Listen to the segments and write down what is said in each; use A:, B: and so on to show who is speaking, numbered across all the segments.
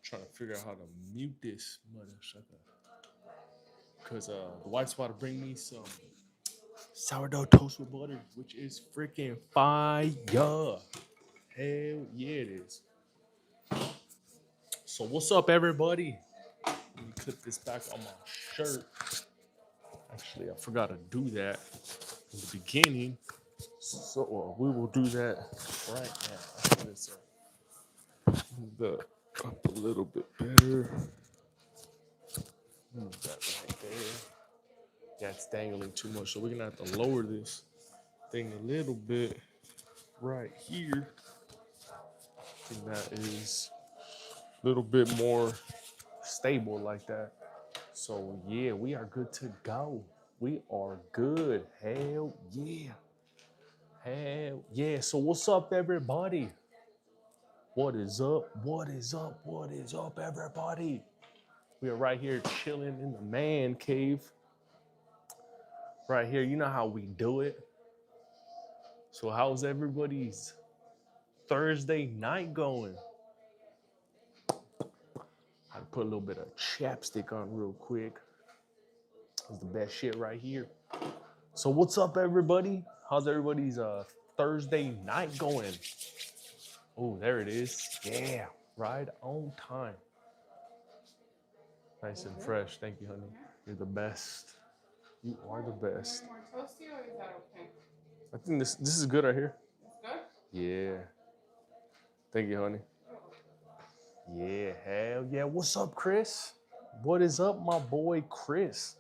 A: Trying to figure out how to mute this mother sucker. Because the wife's about to bring me some sourdough toast with butter, which is freaking fire. Hell yeah, it is. So what's up, everybody? Let me clip this back on my shirt. Actually, I forgot to do that in the beginning. So we will do that right now. Let's move that up a little bit better. Move that right there. Yeah, it's dangling too much, so we're gonna have to lower this thing a little bit right here. I think that is a little bit more stable like that. So yeah, we are good to go. We are good. Hell yeah. Hell yeah. So what's up, everybody? What is up? What is up? What is up, everybody? We are right here chilling in the man cave. Right here, you know how we do it. So how's everybody's Thursday night going? I put a little bit of chapstick on real quick. It's the best shit right here. So what's up, everybody? How's everybody's Thursday night going? Oh, there it is. Yeah, right on time. Nice and fresh. Thank you, honey. You're the best. You are the best.
B: You want more toasty or is that okay?
A: I think this is good right here.
B: It's good?
A: Yeah. Thank you, honey. Yeah, hell yeah. What's up, Chris? What is up, my boy Chris?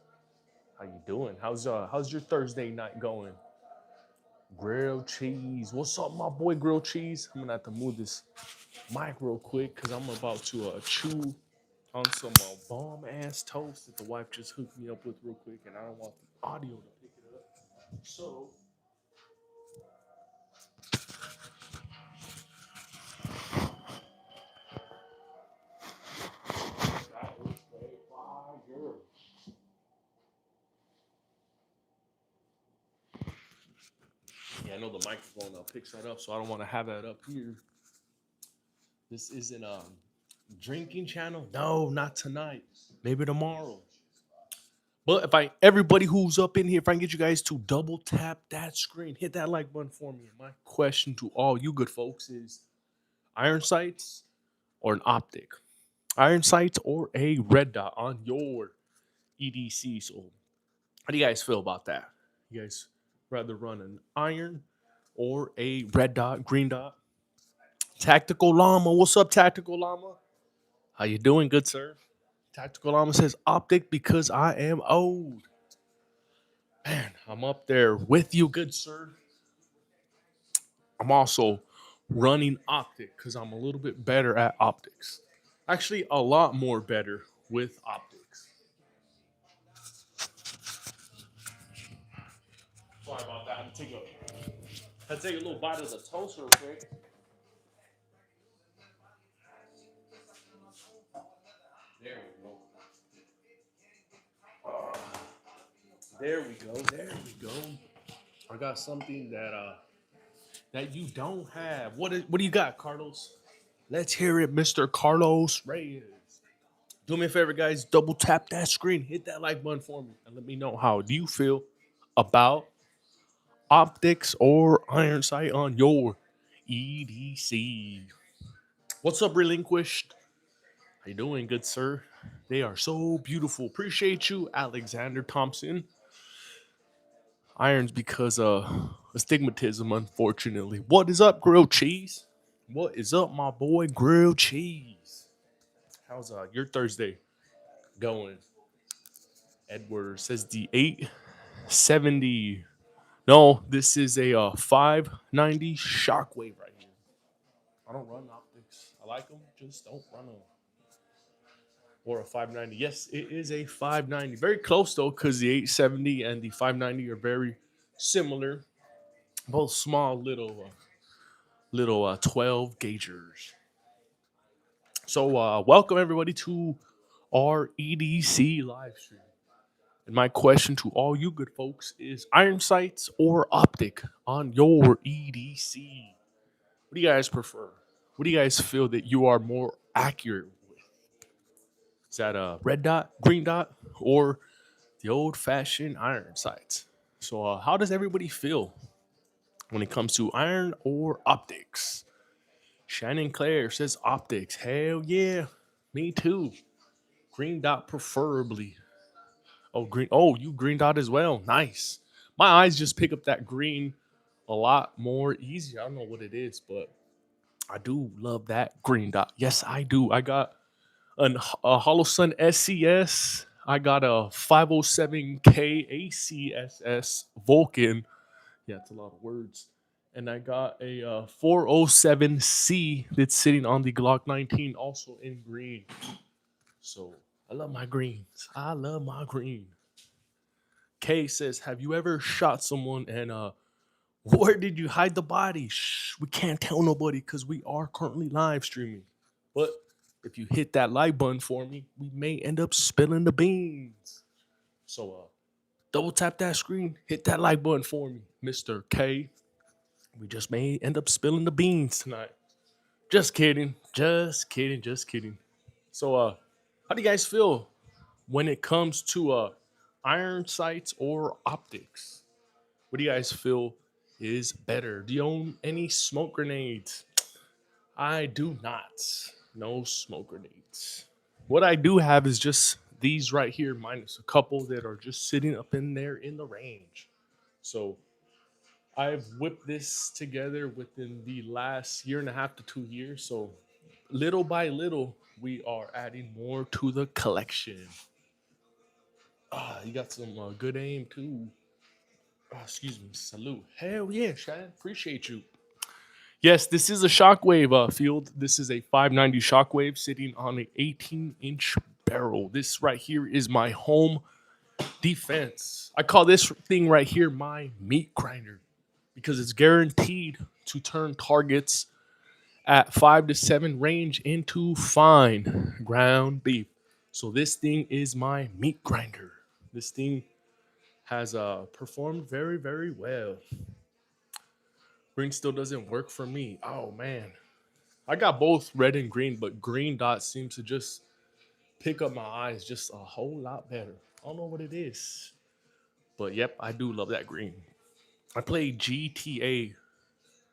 A: How you doing? How's your Thursday night going? Grilled cheese. What's up, my boy Grilled Cheese? I'm gonna have to move this mic real quick because I'm about to chew on some bomb ass toast that the wife just hooked me up with real quick, and I don't want the audio to pick it up. So that is straight fire. Yeah, I know the microphone picks that up, so I don't want to have that up here. This isn't a drinking channel. No, not tonight. Maybe tomorrow. But if everybody who's up in here, if I can get you guys to double tap that screen, hit that like button for me. And my question to all you good folks is iron sights or an optic? Iron sights or a red dot on your EDC? So how do you guys feel about that? You guys rather run an iron or a red dot, green dot? Tactical Llama, what's up, Tactical Llama? How you doing, good sir? Tactical Llama says optic because I am old. Man, I'm up there with you, good sir. I'm also running optic because I'm a little bit better at optics. Actually, a lot more better with optics. Sorry about that. I take a little bite of the toast real quick. There we go. There we go. There we go. I got something that you don't have. What do you got, Carlos? Let's hear it, Mr. Carlos Reyes. Do me a favor, guys. Double tap that screen. Hit that like button for me. And let me know how do you feel about optics or iron sight on your EDC. What's up, Relinquished? How you doing, good sir? They are so beautiful. Appreciate you, Alexander Thompson. Irons because astigmatism, unfortunately. What is up, grilled cheese? What is up, my boy, grilled cheese? How's your Thursday going? Edward says the 870. No, this is a 590 shockwave right here. I don't run optics. I like them, just don't run them. Or a 590. Yes, it is a 590. Very close though, because the 870 and the 590 are very similar. Both small little 12 gaugers. So welcome everybody to our EDC live stream. And my question to all you good folks is iron sights or optic on your EDC? What do you guys prefer? What do you guys feel that you are more accurate with? Is that a red dot, green dot, or the old-fashioned iron sights? So, how does everybody feel when it comes to iron or optics? Shannon Claire says optics. Hell yeah, me too. Green dot preferably. Oh, green. Oh, you green dot as well. Nice. My eyes just pick up that green a lot more easy. I don't know what it is, but I do love that green dot. Yes, I do. I got a Holosun SCS. I got a 507K ACSS Vulcan. Yeah, it's a lot of words. And I got a 407C that's sitting on the Glock 19, also in green. So I love my greens. I love my green. Kay says, "Have you ever shot someone and where did you hide the body? Shh, we can't tell nobody because we are currently live streaming. But if you hit that like button for me, we may end up spilling the beans. So double tap that screen, hit that like button for me, Mr. K. We just may end up spilling the beans tonight. Just kidding. Just kidding. Just kidding. So how do you guys feel when it comes to iron sights or optics? What do you guys feel is better? Do you own any smoke grenades? I do not. No smoke grenades. What I do have is just these right here, minus a couple that are just sitting up in there in the range. So I've whipped this together within the last year and a half to 2 years. So little by little, we are adding more to the collection. You got some good aim too. Excuse me, salute. Hell yeah, Shannon. Appreciate you. Yes, this is a shockwave field. This is a 590 shockwave sitting on an 18-inch barrel. This right here is my home defense. I call this thing right here my meat grinder because it's guaranteed to turn targets at 5 to 7 range into fine ground beef. So this thing is my meat grinder. This thing has performed very, very well. Green still doesn't work for me. Oh man. I got both red and green, but green dot seems to just pick up my eyes just a whole lot better. I don't know what it is. But yep, I do love that green. I played GTA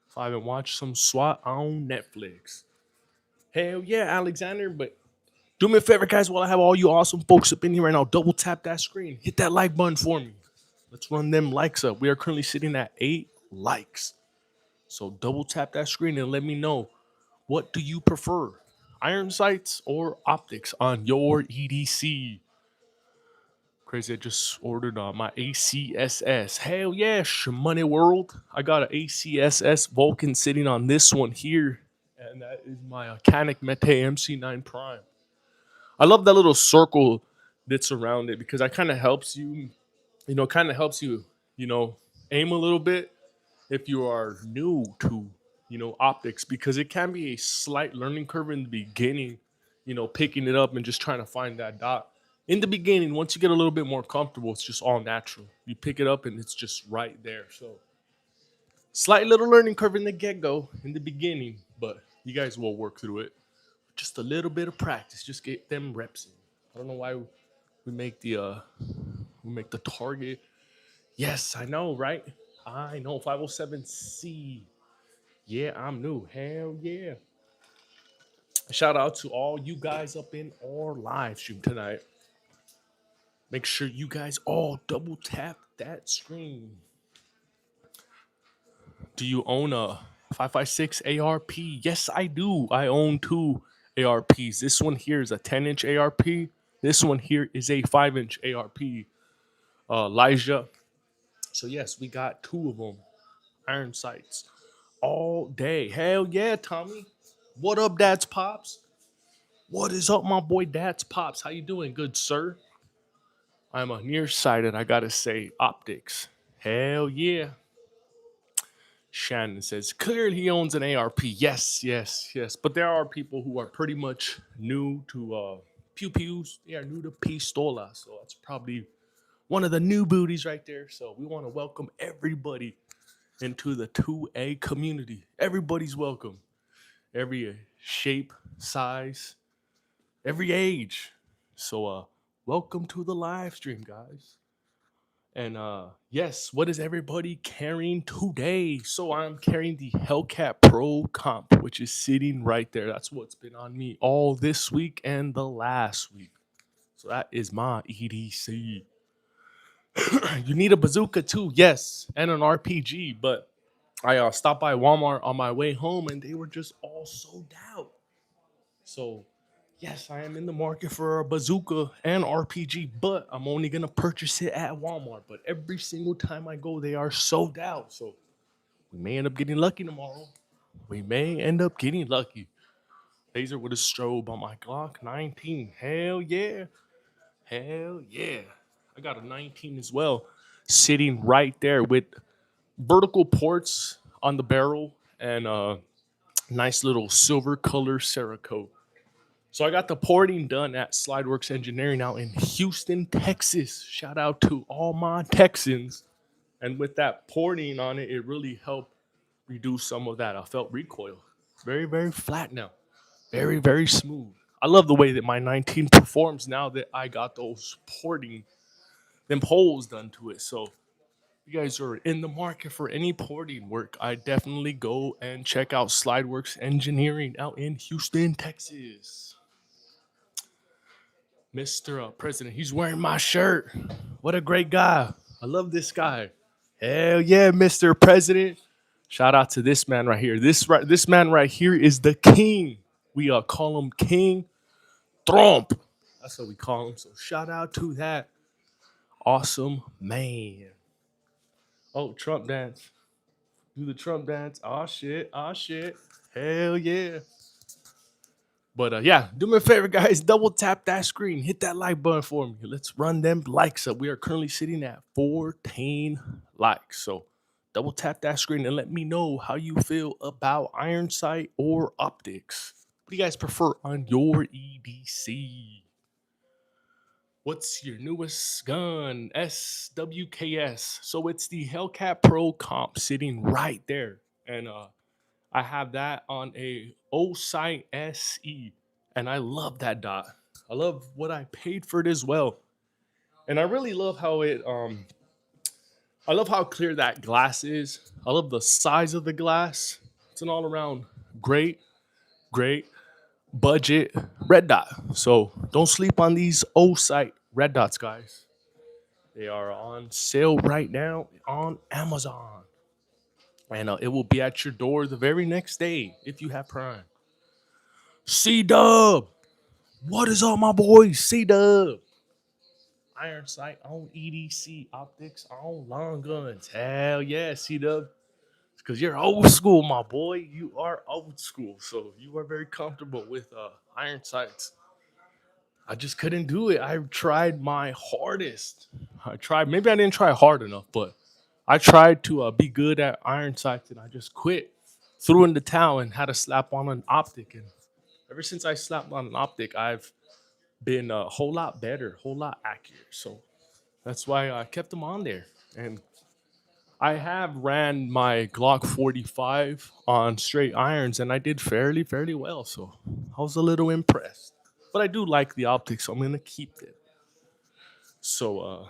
A: 5 and watched some SWAT on Netflix. Hell yeah, Alexander. But do me a favor, guys, while I have all you awesome folks up in here right now, double tap that screen. Hit that like button for me. Let's run them likes up. We are currently sitting at 8 likes. So double tap that screen and let me know, what do you prefer? Iron sights or optics on your EDC? Crazy, I just ordered my ACSS. Hell yeah, money world. I got an ACSS Vulcan sitting on this one here. And that is my Canic Mete MC9 Prime. I love that little circle that's around it because that kind of helps you, you know, aim a little bit if you are new to, optics, because it can be a slight learning curve in the beginning, picking it up and just trying to find that dot. In the beginning, once you get a little bit more comfortable, it's just all natural. You pick it up and it's just right there. So, slight little learning curve in the get go, in the beginning, but you guys will work through it. Just a little bit of practice, just get them reps in. I don't know why we make the target. Yes, I know, right? I know 507C. Yeah, I'm new. Hell yeah. Shout out to all you guys up in our live stream tonight. Make sure you guys all double tap that screen. Do you own a 556 ARP? Yes, I do. I own two ARPs. This one here is a 10-inch ARP. This one here is a 5-inch ARP. Elijah. So yes, we got two of them. Iron sights all day. Hell yeah, Tommy. What up, Dad's Pops? What is up, my boy Dad's Pops? How you doing, good sir? I'm a nearsighted, I gotta say, optics. Hell yeah. Shannon says, clearly he owns an ARP. Yes, yes, yes. But there are people who are pretty much new to pew pews. They are new to pistola. So that's probably one of the new booties right there. So we want to welcome everybody into the 2A community. Everybody's welcome. Every shape, size, every age. So welcome to the live stream, guys. And yes, what is everybody carrying today? So I'm carrying the Hellcat Pro Comp, which is sitting right there. That's what's been on me all this week and the last week. So that is my EDC. You need a bazooka too, yes, and an RPG. But I stopped by Walmart on my way home, and they were just all sold out. So yes, I am in the market for a bazooka and RPG, but I'm only gonna purchase it at Walmart. But every single time I go, they are sold out. So we may end up getting lucky tomorrow. We may end up getting lucky. Laser with a strobe on my Glock 19. Hell yeah. Hell yeah. I got a 19 as well, sitting right there with vertical ports on the barrel and a nice little silver color Cerakote. So I got the porting done at Slideworks Engineering out in Houston, Texas. Shout out to all my Texans. And with that porting on it, it really helped reduce some of that. I felt recoil. Very, very flat now. Very, very smooth. I love the way that my 19 performs now that I got those porting, them holes done to it. So if you guys are in the market for any porting work, I definitely go and check out Slideworks Engineering out in Houston, Texas. Mr. President. He's wearing my shirt. What a great guy. I love this guy. Hell yeah, Mr. President. Shout out to this man right here. This man right here is the king. We call him King Trump. That's what we call him. So shout out to that awesome man. Oh, Trump dance. Do the Trump dance. Oh shit. Oh shit. Hell yeah. But yeah, do me a favor, guys. Double tap that screen. Hit that like button for me. Let's run them likes up. We are currently sitting at 14 likes. So double tap that screen and let me know how you feel about Iron Sight or Optics. What do you guys prefer on your EDC? What's your newest gun? SWKS. So it's the Hellcat Pro Comp sitting right there. And I have that on a Osite SE, and I love that dot. I love what I paid for it as well, and I really love how I love how clear that glass is. I love the size of the glass. It's an all around great, great budget red dot. So don't sleep on these Osite red dots, guys. They are on sale right now on Amazon. And it will be at your door the very next day if you have Prime. C Dub, what is up, my boy? C Dub, Iron Sight on EDC Optics on long guns. Hell yeah, C Dub. Because you're old school, my boy. You are old school, so you are very comfortable with iron sights. I just couldn't do it. I tried my hardest. I tried. Maybe I didn't try hard enough, but I tried to be good at iron sights, and I just quit. Threw in the towel and had to slap on an optic. And ever since I slapped on an optic, I've been a whole lot better, whole lot accurate. So that's why I kept them on there. And I have ran my Glock 45 on straight irons, and I did fairly, fairly well. So I was a little impressed. But I do like the optics, so I'm gonna keep it. So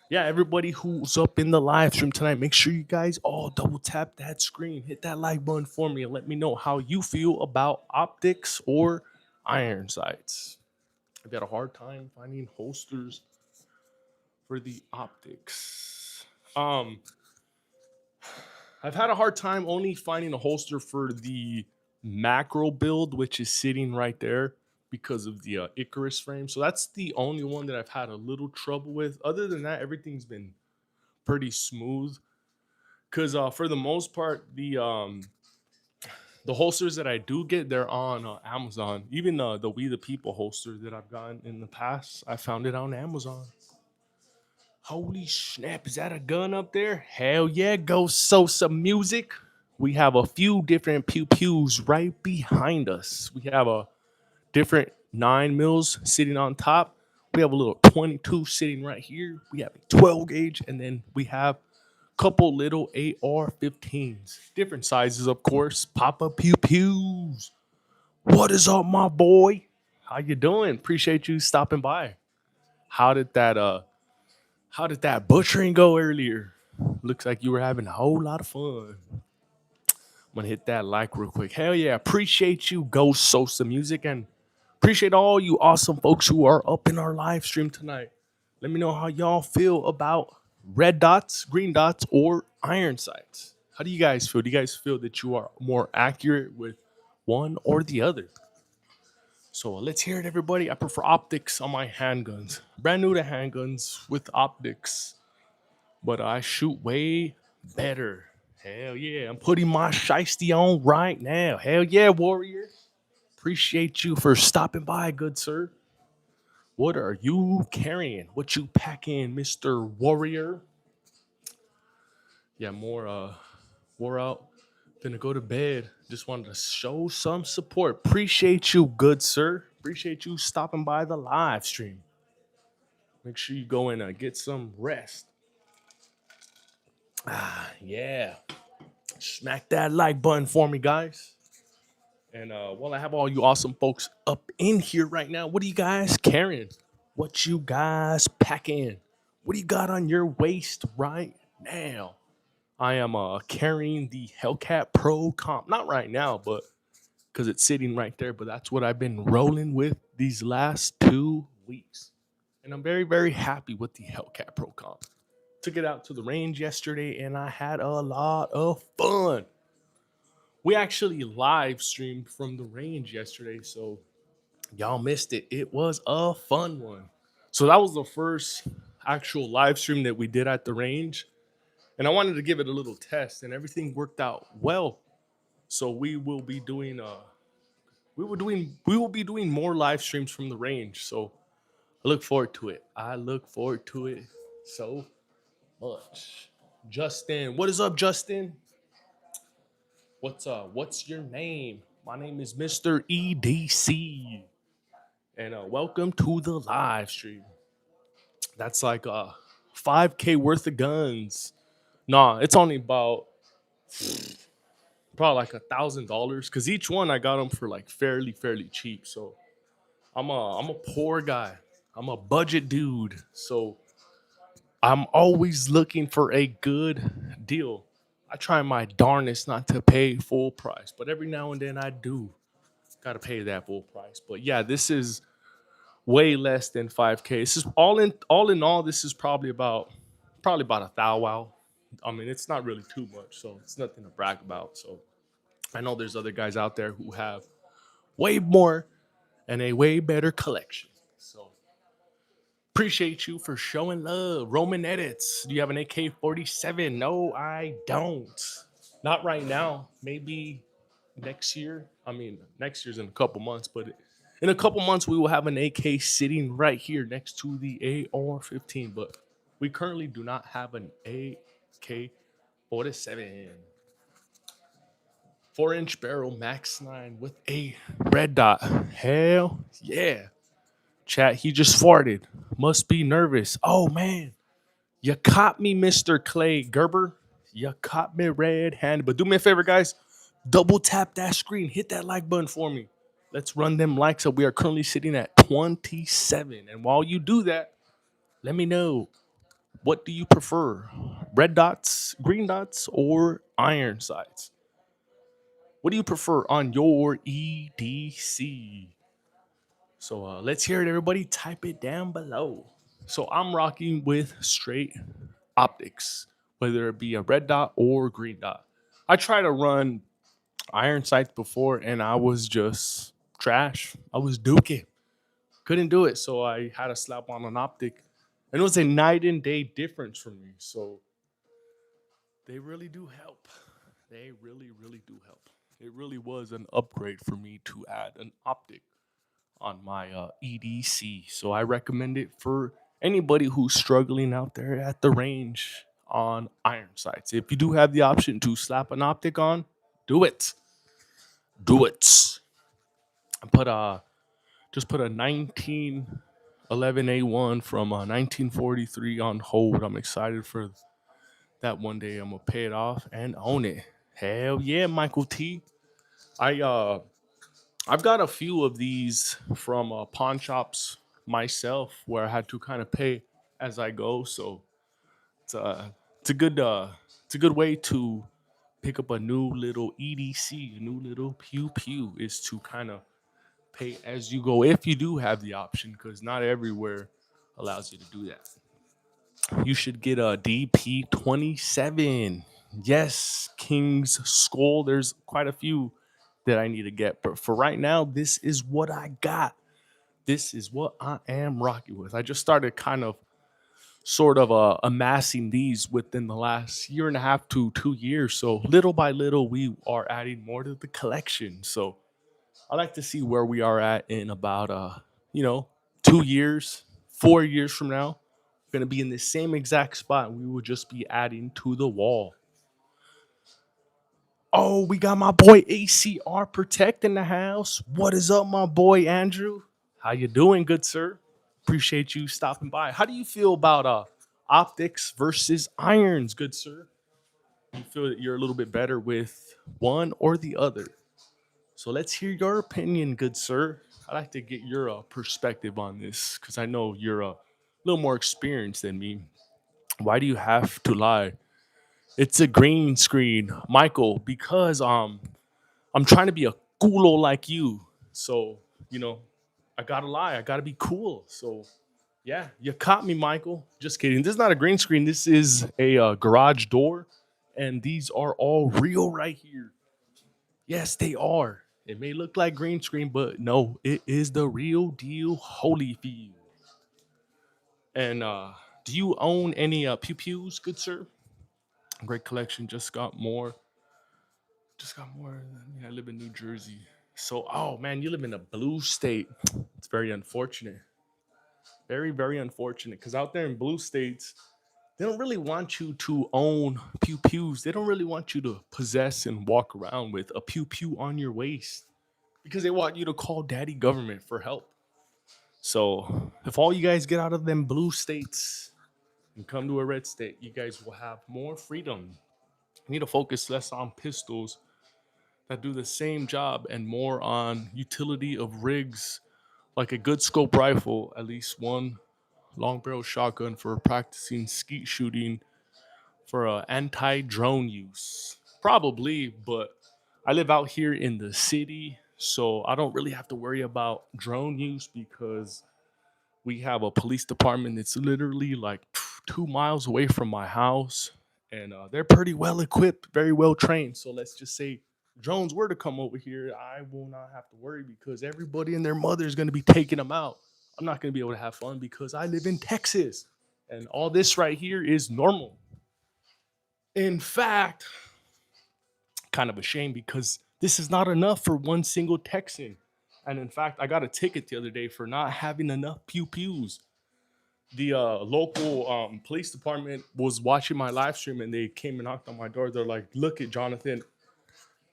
A: yeah, everybody who's up in the live stream tonight, make sure you guys all double tap that screen, hit that like button for me, and let me know how you feel about optics or iron sights. I've got a hard time finding holsters for the optics. I've had a hard time only finding a holster for the macro build, which is sitting right there because of the Icarus frame. So that's the only one that I've had a little trouble with. Other than that, everything's been pretty smooth. Because for the most part, the holsters that I do get, they're on Amazon. Even the We the People holster that I've gotten in the past, I found it on Amazon. Holy snap, is that a gun up there? Hell yeah, go Sosa music. We have a few different pew pews right behind us. We have a different 9 mils sitting on top. We have a little 22 sitting right here. We have a 12 gauge, and then we have a couple little AR-15s. Different sizes, of course. Pop up pew pews. What is up, my boy? How you doing? Appreciate you stopping by. How did that butchering go earlier? Looks like you were having a whole lot of fun. I'm gonna hit that like real quick. Hell yeah! Appreciate you, Ghost Sosa Music, and appreciate all you awesome folks who are up in our live stream tonight. Let me know how y'all feel about red dots, green dots, or iron sights. How do you guys feel? Do you guys feel that you are more accurate with one or the other? So let's hear it, everybody. I prefer optics on my handguns. Brand new to handguns with optics, but I shoot way better. Hell yeah, I'm putting my shiesty on right now. Hell yeah, warrior. Appreciate you for stopping by, good sir. What are you carrying? What you packing, Mr. Warrior? Yeah, more wore out. Gonna go to bed. Just wanted to show some support. Appreciate you, good sir. Appreciate you stopping by the live stream. Make sure you go and get some rest. Yeah. Smack that like button for me, guys. And while I have all you awesome folks up in here right now, what are you guys carrying? What you guys packing? What do you got on your waist right now? I am carrying the Hellcat Pro Comp. Not right now, but because it's sitting right there. But that's what I've been rolling with these last 2 weeks. And I'm very, very happy with the Hellcat Pro Comp. Took it out to the range yesterday and I had a lot of fun. We actually live streamed from the range yesterday, so y'all missed it. It was a fun one. So that was the first actual live stream that we did at the range. And I wanted to give it a little test and everything worked out well. So we will be doing more live streams from the range. So I look forward to it. I look forward to it so much. Justin, what is up, Justin? What's up? What's your name? My name is Mr. EDC. And welcome to the live stream. That's like 5K worth of guns. Nah, it's only about probably like $1,000 because each one I got them for like fairly cheap. So I'm a poor guy. I'm a budget dude. So I'm always looking for a good deal. I try my darnest not to pay full price, but every now and then I do gotta pay that full price. But yeah, this is way less than 5K. This is all in all. This is probably about a thou wow. I mean, it's not really too much, so it's nothing to brag about. So I know there's other guys out there who have way more and a way better collection. So appreciate you for showing love. Roman Edits. Do you have an AK-47? No, I don't. Not right now. Maybe next year. I mean, next year's in a couple months, but in a couple months we will have an AK sitting right here next to the AR-15. But we currently do not have an AK-47. 4-inch barrel Max 9 with a red dot. Hell yeah. Chat, he just farted. Must be nervous. Oh man. You caught me, Mr. Clay Gerber. You caught me red handed. But do me a favor, guys. Double tap that screen. Hit that like button for me. Let's run them likes up. We are currently sitting at 27. And while you do that, let me know, what do you prefer? Red dots, green dots, or iron sights? What do you prefer on your EDC? So let's hear it, everybody. Type it down below. So I'm rocking with straight optics, whether it be a red dot or green dot. I try to run iron sights before and I was just trash. I was dookie. Couldn't do it. So I had to slap on an optic. And it was a night and day difference for me. So they really do help. They really do help. It really was an upgrade for me to add an optic on my EDC. So I recommend it for anybody who's struggling out there at the range on iron sights. If you do have the option to slap an optic on, do it. Do it. I put a 1911A1 from 1943 on hold. I'm excited for that one day. I'm gonna pay it off and own it. Hell yeah, Michael T. I I've got a few of these from pawn shops myself, where I had to kind of pay as I go. So it's a good way to pick up a new little EDC, a new little pew pew, is to kind of pay as you go if you do have the option, because not everywhere allows you to do that. You should get a DP27. Yes, King's Skull. There's quite a few that I need to get, but for right now, this is what I got. This is what I am rocking with. I just started kind of sort of amassing these within the last year and a half to 2 years. So little by little, we are adding more to the collection. So I like to see where we are at in about you know, 2 years, 4 years from now. We're gonna be in the same exact spot. We will just be adding to the wall. Oh, we got my boy ACR Protect in the house. What is up, my boy Andrew? How you doing, good sir? Appreciate you stopping by. How do you feel about optics versus irons, good sir? You feel that you're a little bit better with one or the other? So let's hear your opinion, good sir. I'd like to get your perspective on this because I know you're a little more experienced than me. Why do you have to lie? It's a green screen, Michael, because I'm trying to be a culo like you. So, you know, I gotta lie. I gotta be cool. So, yeah, you caught me, Michael. Just kidding. This is not a green screen. This is a garage door. And these are all real right here. Yes, they are. It may look like green screen, but no, it is the real deal Holyfield. And do you own any pew pews, good sir? Great collection. Just got more. Yeah, I live in New Jersey. So, oh man, you live in a blue state. It's very unfortunate. Very, very unfortunate. Because out there in blue states, they don't really want you to own pew pews. They don't really want you to possess and walk around with a pew pew on your waist because they want you to call daddy government for help. So, if all you guys get out of them blue states and come to a red state, you guys will have more freedom. You need to focus less on pistols that do the same job and more on utility of rigs like a good scope rifle, at least one long barrel shotgun for practicing skeet shooting for anti drone use. Probably, but I live out here in the city, so I don't really have to worry about drone use because we have a police department that's literally like 2 miles away from my house, and they're pretty well equipped, very well trained. So let's just say drones were to come over here, I will not have to worry because everybody and their mother is going to be taking them out. I'm not going to be able to have fun because I live in Texas, and all this right here is normal. In fact, kind of a shame because this is not enough for one single Texan. And in fact, I got a ticket the other day for not having enough pew pews. The local police department was watching my live stream and they came and knocked on my door. They're like, "Look at Jonathan.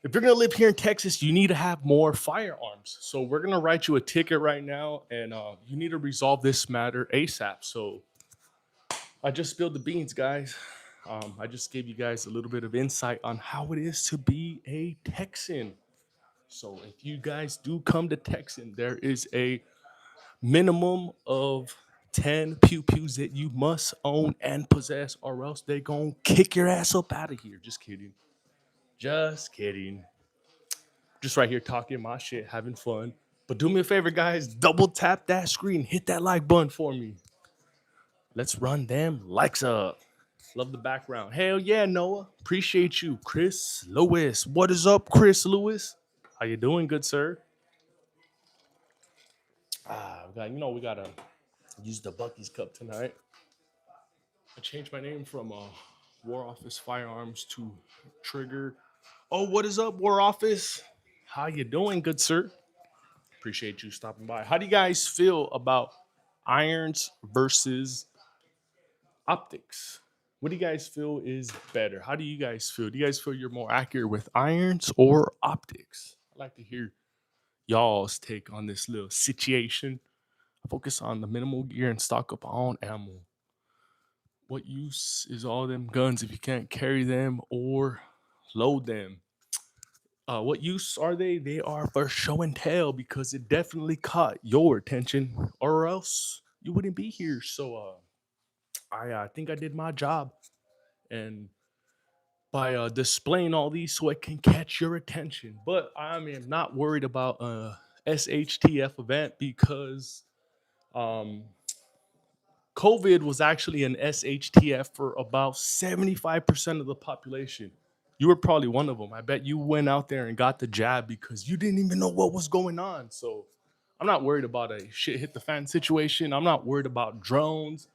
A: If you're gonna live here in Texas, you need to have more firearms. So we're gonna write you a ticket right now, and you need to resolve this matter ASAP." So I just spilled the beans, guys. I just gave you guys a little bit of insight on how it is to be a Texan. So if you guys do come to Texan, there is a minimum of 10 pew pews that you must own and possess, or else they gonna kick your ass up out of here. Just kidding. Just kidding. Just right here talking my shit, having fun. But do me a favor, guys, double tap that screen, hit that like button for me. Let's run them likes up. Love the background. Hell yeah, Noah. Appreciate you. Chris Lewis. What is up, Chris Lewis? How you doing, good sir? We gotta use the Bucky's cup tonight. I changed my name from War Office Firearms to Trigger. Oh, what is up, War Office? How you doing, good sir? Appreciate you stopping by. How do you guys feel about irons versus optics? What do you guys feel is better? How do you guys feel? Do you guys feel you're more accurate with irons or optics? I'd like to hear y'all's take on this little situation. Focus on the minimal gear and stock up on ammo. What use is all them guns if you can't carry them or load them? What use are they? They are for show and tell because it definitely caught your attention, or else you wouldn't be here. So, I think I did my job, and by displaying all these so it can catch your attention. But I am not worried about SHTF event because um, COVID was actually an SHTF for about 75% of the population. You were probably one of them. I bet you went out there and got the jab because you didn't even know what was going on. So I'm not worried about a shit hit the fan situation. I'm not worried about drones.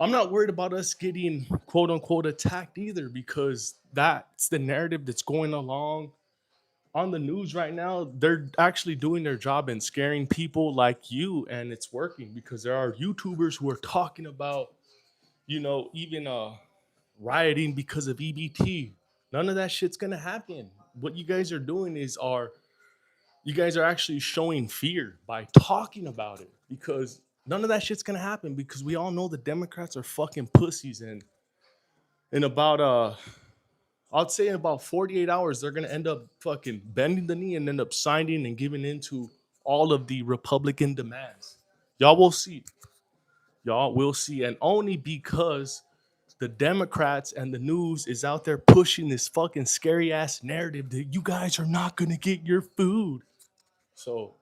A: I'm not worried about us getting quote unquote attacked either because that's the narrative that's going along on the news right now. They're actually doing their job and scaring people like you, and it's working because there are YouTubers who are talking about, even rioting because of EBT. None of that shit's gonna happen. What you guys are doing is you guys are actually showing fear by talking about it because none of that shit's gonna happen because we all know the Democrats are fucking pussies, and in about I'd say in about 48 hours they're gonna end up fucking bending the knee and end up signing and giving into all of the Republican demands. Y'all will see. Y'all will see, and only because the Democrats and the news is out there pushing this fucking scary ass narrative that you guys are not gonna get your food. So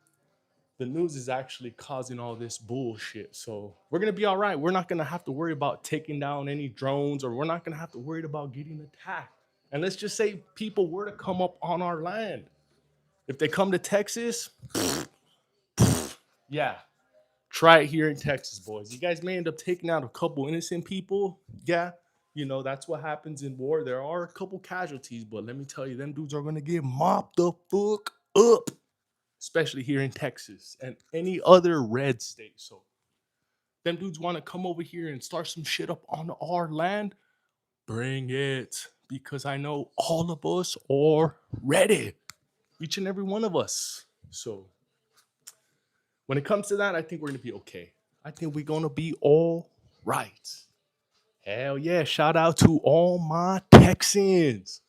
A: the news is actually causing all this bullshit. So we're gonna be all right. We're not gonna have to worry about taking down any drones, or we're not gonna have to worry about getting attacked. And let's just say people were to come up on our land. If they come to Texas, yeah, try it here in Texas, boys. You guys may end up taking out a couple innocent people. Yeah, that's what happens in war. There are a couple casualties, but let me tell you, them dudes are gonna get mopped the fuck up, especially here in Texas and any other red state. So them dudes want to come over here and start some shit up on our land, bring it. Because I know all of us are ready. Each and every one of us. So when it comes to that, I think we're gonna be okay. I think we're gonna be all right. Hell yeah. Shout out to all my Texans.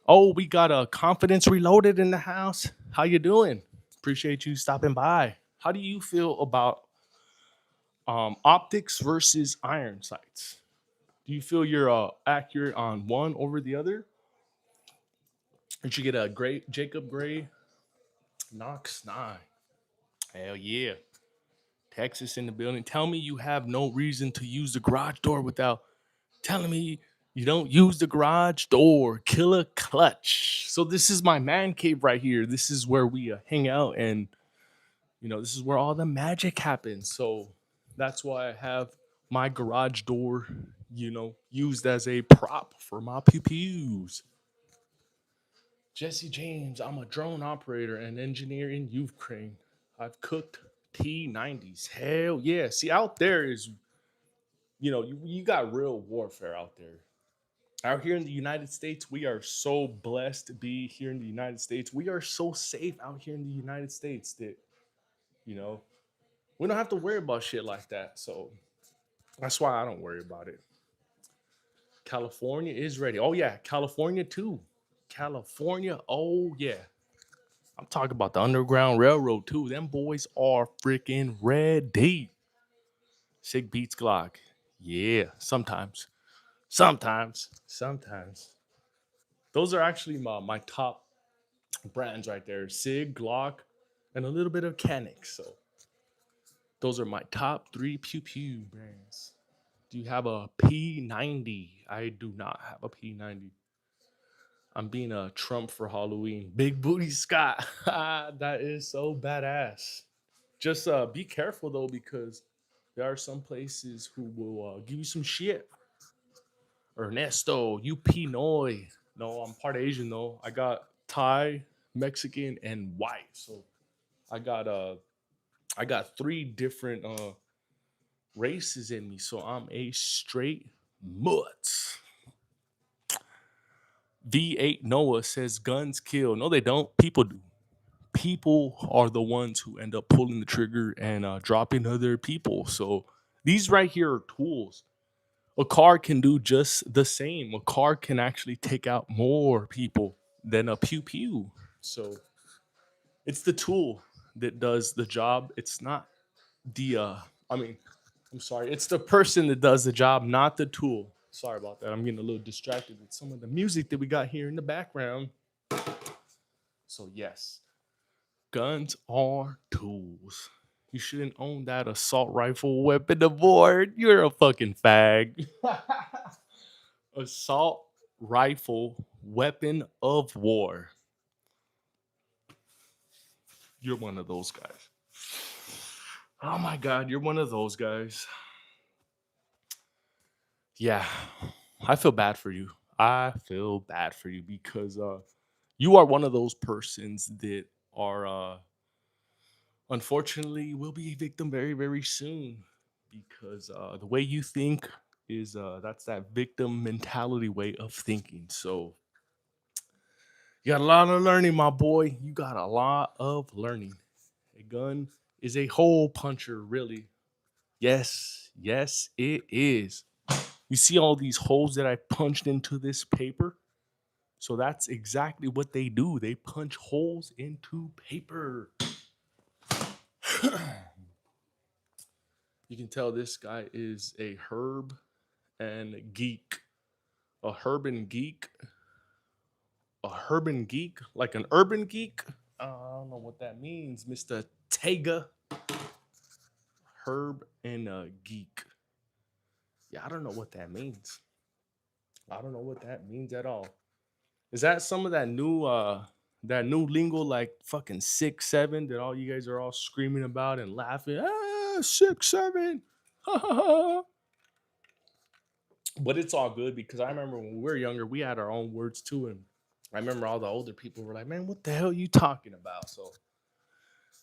A: Oh, we got a confidence reloaded in the house. How you doing? Appreciate you stopping by. How do you feel about optics versus iron sights? Do you feel you're accurate on one over the other? Did you get a great Jacob Gray Knox 9? Hell yeah. Texas in the building. Tell me you have no reason to use the garage door without telling me you don't use the garage door. Killer clutch. So this is my man cave right here. This is where we hang out, and this is where all the magic happens. So that's why I have my garage door, used as a prop for my pew pews. Jesse James, I'm a drone operator and engineer in Ukraine. I've cooked T90s. Hell yeah. See, out there is, you got real warfare out there. Out here in the United States, we are so blessed to be here in the United States. We are so safe out here in the United States that, you know, we don't have to worry about shit like that. So that's why I don't worry about it. California is ready. Oh, yeah. California, too. California. Oh, yeah. I'm talking about the Underground Railroad, too. Them boys are freaking ready. Sig beats Glock. Yeah. Sometimes. Sometimes. Those are actually my top brands right there. Sig, Glock, and a little bit of Canic. So those are my top 3 pew pew brands. Do you have a P90? I do not have a P90. I'm being a Trump for Halloween. Big booty Scott. That is so badass. Just be careful though, because there are some places who will give you some shit. Ernesto, you Pinoy. No, I'm part Asian though. I got Thai, Mexican, and white. So I got I got 3 different races in me. So I'm a straight mutt. V8 Noah says guns kill. No, they don't. People do. People are the ones who end up pulling the trigger and dropping other people. So these right here are tools. A car can do just the same. A car can actually take out more people than a pew pew. So it's the tool that does the job. It's not the I mean, I'm sorry. It's the person that does the job, not the tool. Sorry about that. I'm getting a little distracted with some of the music that we got here in the background. So yes, guns are tools. You shouldn't own that assault rifle weapon of war. You're a fucking fag. Assault rifle weapon of war. You're one of those guys. Oh my god, you're one of those guys. Yeah, I feel bad for you. I feel bad for you because you are one of those persons that are unfortunately will be a victim very very soon because the way you think is that's that victim mentality way of thinking. So you got a lot of learning, my boy. You got a lot of learning. A gun is a hole puncher, really. Yes, yes, it is. You see all these holes that I punched into this paper? So that's exactly what they do. They punch holes into paper. You can tell this guy is a herb and geek. A herb and geek. A herb and geek? Like an urban geek? I don't know what that means, Mr. Tega. Herb and a geek. Yeah, I don't know what that means. I don't know what that means at all. Is that some of that new lingo like fucking 6 7 that all you guys are all screaming about and laughing? Ah, 6 7. But it's all good because I remember when we were younger, we had our own words too, and I remember all the older people were like, "Man, what the hell are you talking about?" So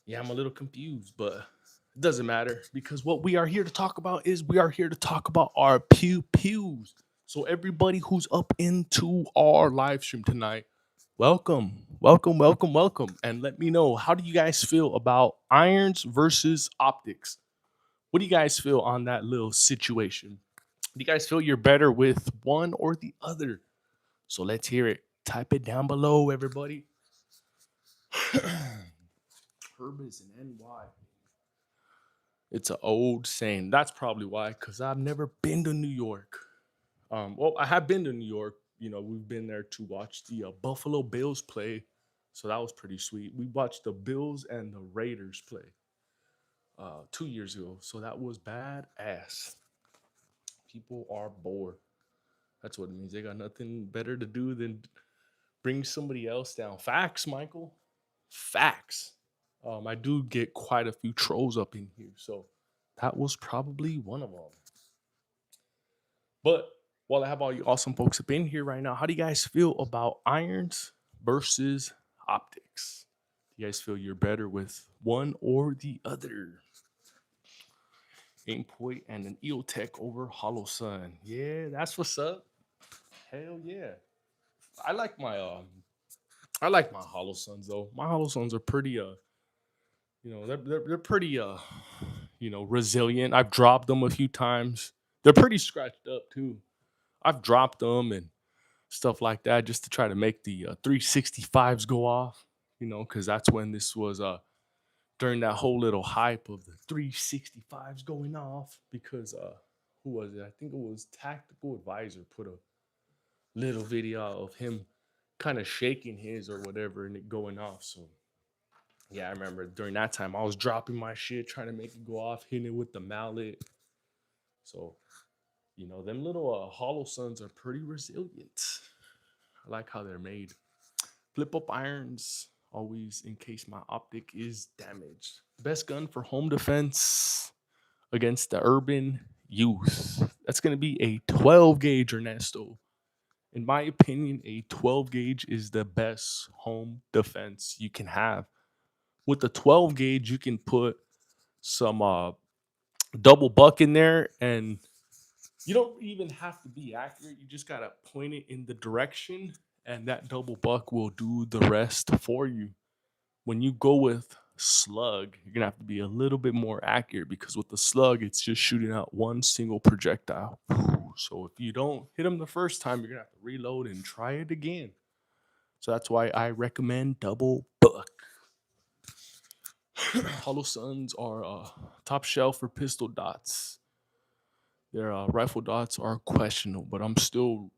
A: yeah, I'm a little confused, but it doesn't matter because what we are here to talk about is we are here to talk about our pew pews. So everybody who's up into our live stream tonight, welcome, welcome, welcome, welcome, and let me know, how do you guys feel about irons versus optics? What do you guys feel on that little situation? Do you guys feel you're better with one or the other? So let's hear it. Type it down below, everybody. Herb is an NY. It's an old saying. That's probably why, because I've never been to New York. Well, I have been to New York. You know, we've been there to watch the Buffalo Bills play. So that was pretty sweet. We watched the Bills and the Raiders play 2 years ago. So that was badass. People are bored. That's what it means. They got nothing better to do than bring somebody else down. Facts, Michael. Facts. I do get quite a few trolls up in here. So that was probably one of them. But while I have all you awesome folks up in here right now, how do you guys feel about irons versus optics? Do you guys feel you're better with one or the other? Aim point and an EOTech over Hollow Sun. Yeah, that's what's up. Hell yeah. I like my I like my Hollow Suns though. My Hollow Suns are pretty they're pretty resilient. I've dropped them a few times. They're pretty scratched up too. I've dropped them and stuff like that just to try to make the 365s go off, because that's when this was during that whole little hype of the 365s going off because who was it? I think it was Tactical Advisor put a little video of him kind of shaking his or whatever and it going off. So yeah, I remember during that time I was dropping my shit, trying to make it go off, hitting it with the mallet. So, them little hollow suns are pretty resilient. I like how they're made. Flip up irons, always in case my optic is damaged. Best gun for home defense against the urban youth. That's going to be a 12 gauge, Ernesto. In my opinion, a 12 gauge is the best home defense you can have. With the 12 gauge, you can put some double buck in there, and you don't even have to be accurate. You just got to point it in the direction, and that double buck will do the rest for you. When you go with slug, you're gonna have to be a little bit more accurate because with the slug, it's just shooting out one single projectile. So if you don't hit them the first time, you're gonna have to reload and try it again. So that's why I recommend double buck. Hollow Suns are top shelf for pistol dots. Their rifle dots are questionable, but I'm still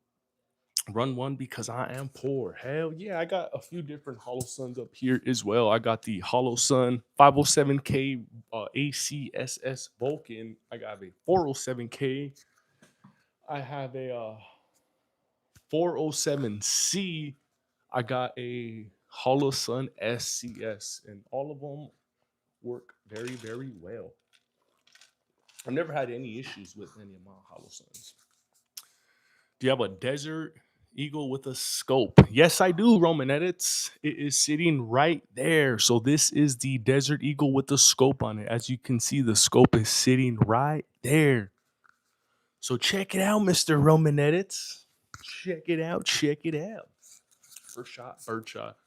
A: run one because I am poor. Hell yeah, I got a few different Hollow Suns up here as well. I got the Hollow Sun 507K ACSS Vulcan. I got a 407K. I have a 407C. I got a Hollow Sun SCS, and all of them work very, very well. I've never had any issues with any of my Hollow Suns. Do you have a Desert Eagle with a scope? Yes, I do, Roman Edits. It is sitting right there. So this is the Desert Eagle with the scope on it. As you can see, the scope is sitting right there. So check it out, Mr. Roman Edits. Check it out. Check it out. First shot, bird shot.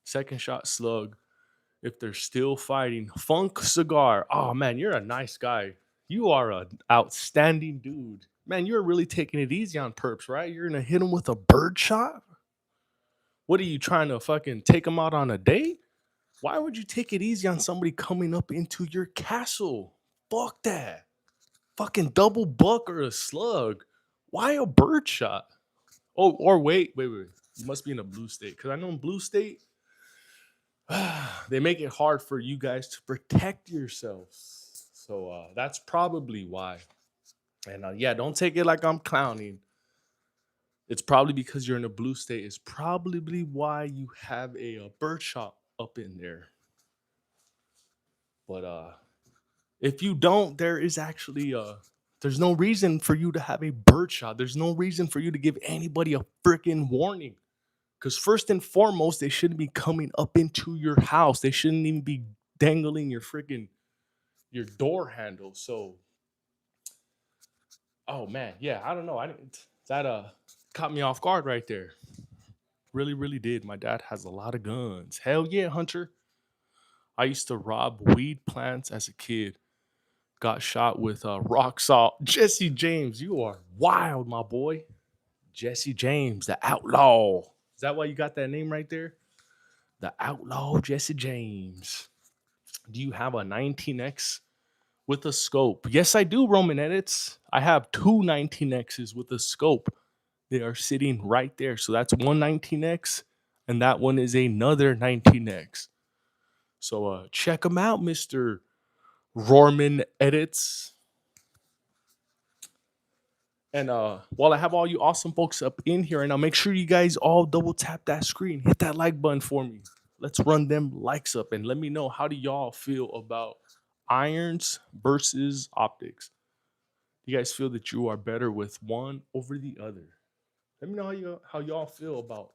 A: Second shot, slug. If they're still fighting, Funk Cigar. Oh man, you're a nice guy. You are an outstanding dude. Man, you're really taking it easy on perps, right? You're gonna hit him with a bird shot? What are you trying to fucking take him out on a date? Why would you take it easy on somebody coming up into your castle? Fuck that. Fucking double buck or a slug. Why a bird shot? Oh, or wait. You must be in a blue state. Because I know in blue state, they make it hard for you guys to protect yourselves. So that's probably why. And yeah, don't take it like I'm clowning. It's probably because you're in a blue state. It's probably why you have a bird shot up in there. But if you don't, there is actually there's no reason for you to have a bird shot. There's no reason for you to give anybody a freaking warning. Because first and foremost, they shouldn't be coming up into your house. They shouldn't even be dangling your door handle. So, oh man, yeah, I don't know. I didn't that caught me off guard right there. Really, really did. My dad has a lot of guns. Hell yeah, Hunter. I used to rob weed plants as a kid. Got shot with rock salt. Jesse James, you are wild, my boy. Jesse James, the outlaw. Is that why you got that name right there? The outlaw Jesse James. Do you have a 19X with a scope? Yes, I do, Roman Edits. I have two 19Xs with a scope. They are sitting right there. So that's one 19X, and that one is another 19X. So check them out, Mr. Roman Edits. And while I have all you awesome folks up in here, and I'll make sure you guys all double tap that screen, hit that like button for me. Let's run them likes up and let me know, how do y'all feel about irons versus optics? Do you guys feel that you are better with one over the other? Let me know how y'all feel about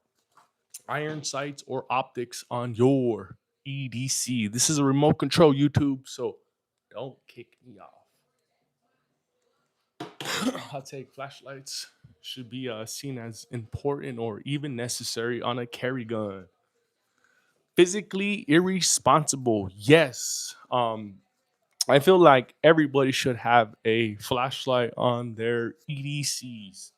A: iron sights or optics on your EDC. This is a remote control YouTube, so don't kick me off. I'll take flashlights should be seen as important or even necessary on a carry gun. Physically irresponsible, yes. I feel like everybody should have a flashlight on their EDCs,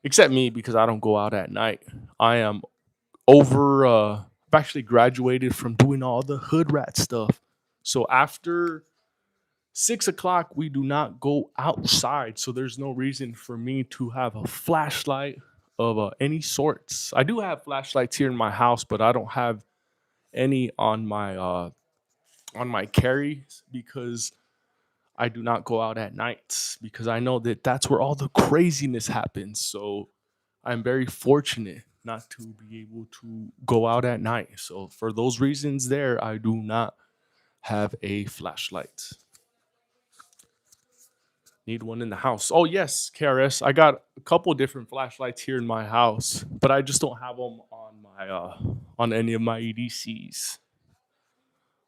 A: except me because I don't go out at night. I am over. I've actually graduated from doing all the hood rat stuff. So after 6 o'clock, we do not go outside. So there's no reason for me to have a flashlight of any sorts. I do have flashlights here in my house, but I don't have any on my carries because I do not go out at nights because I know that that's where all the craziness happens. So I'm very fortunate not to be able to go out at night. So for those reasons there, I do not have a flashlight. Need one in the house. Oh yes, KRS. I got a couple different flashlights here in my house, but I just don't have them on any of my EDCs.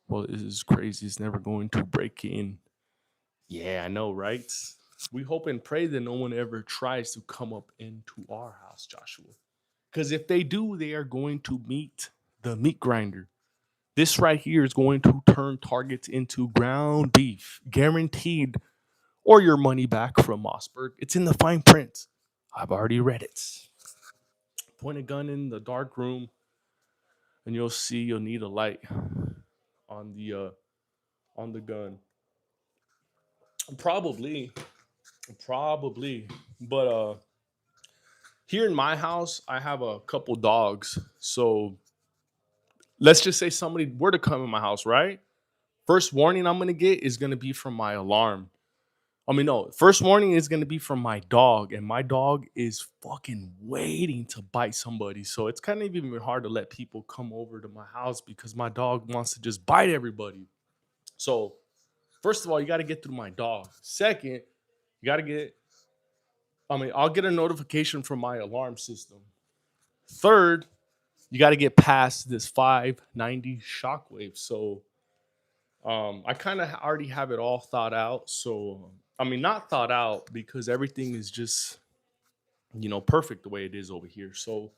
A: Well, this is crazy. It's never going to break in. Yeah, I know, right? We hope and pray that no one ever tries to come up into our house, Joshua. Because if they do, they are going to meet the meat grinder. This right here is going to turn targets into ground beef, guaranteed, or your money back from Mossberg. It's in the fine print. I've already read it. Point a gun in the dark room, and you'll need a light on the gun. Probably, probably. But here in my house, I have a couple dogs. So let's just say somebody were to come in my house, right? First warning I'm gonna get is gonna be from my alarm. I mean, no, first warning is gonna be from my dog, and my dog is fucking waiting to bite somebody. So it's kind of even hard to let people come over to my house because my dog wants to just bite everybody. So first of all, you got to get through my dog. Second, you got to get. I mean, I'll get a notification from my alarm system. Third, you got to get past this 590 shockwave. So I kind of already have it all thought out. So I mean, not thought out because everything is just perfect the way it is over here. So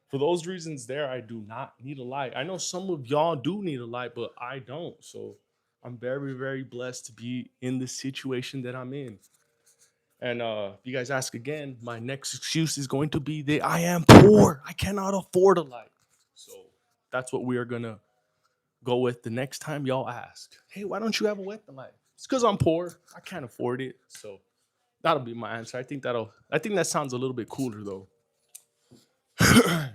A: for those reasons, there I do not need a light. I know some of y'all do need a light, but I don't. So I'm very very blessed to be in the situation that I'm in. And if you guys ask again, my next excuse is going to be that I am poor. I cannot afford a light. So that's what we are gonna go with the next time y'all ask. Hey, why don't you have a weapon light? It's because I'm poor. I can't afford it. So that'll be my answer. I think that sounds a little bit cooler though.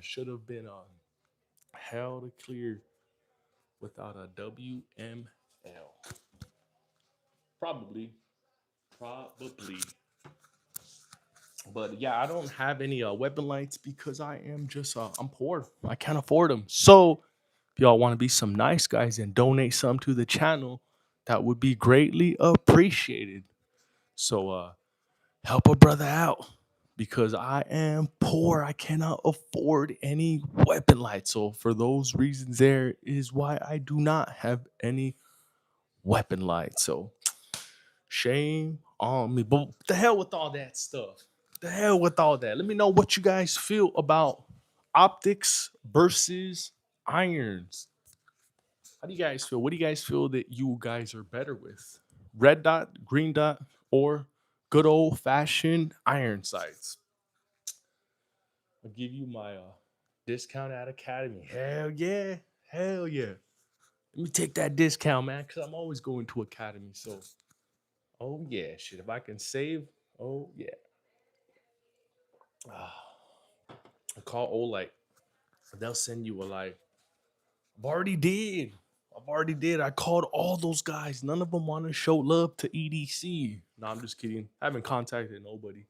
A: Should have been held clear without a WML. Probably. Probably. But yeah, I don't have any weapon lights because I am just I'm poor. I can't afford them. So if y'all want to be some nice guys and donate some to the channel, that would be greatly appreciated. So help a brother out because I am poor. I cannot afford any weapon lights. So for those reasons, there is why I do not have any weapon lights. So shame on me. But the hell with all that stuff. The hell with all that. Let me know what you guys feel about optics versus irons. How do you guys feel? What do you guys feel that you guys are better with? Red dot, green dot, or good old fashioned iron sights? I'll give you my discount at Academy. Hell yeah. Hell yeah. Let me take that discount, man, because I'm always going to Academy. So, oh yeah, shit. If I can save, oh yeah. I call Olight. They'll send you a light. I've already did. I've already did. I called all those guys. None of them want to show love to EDC. No, I'm just kidding. I haven't contacted nobody.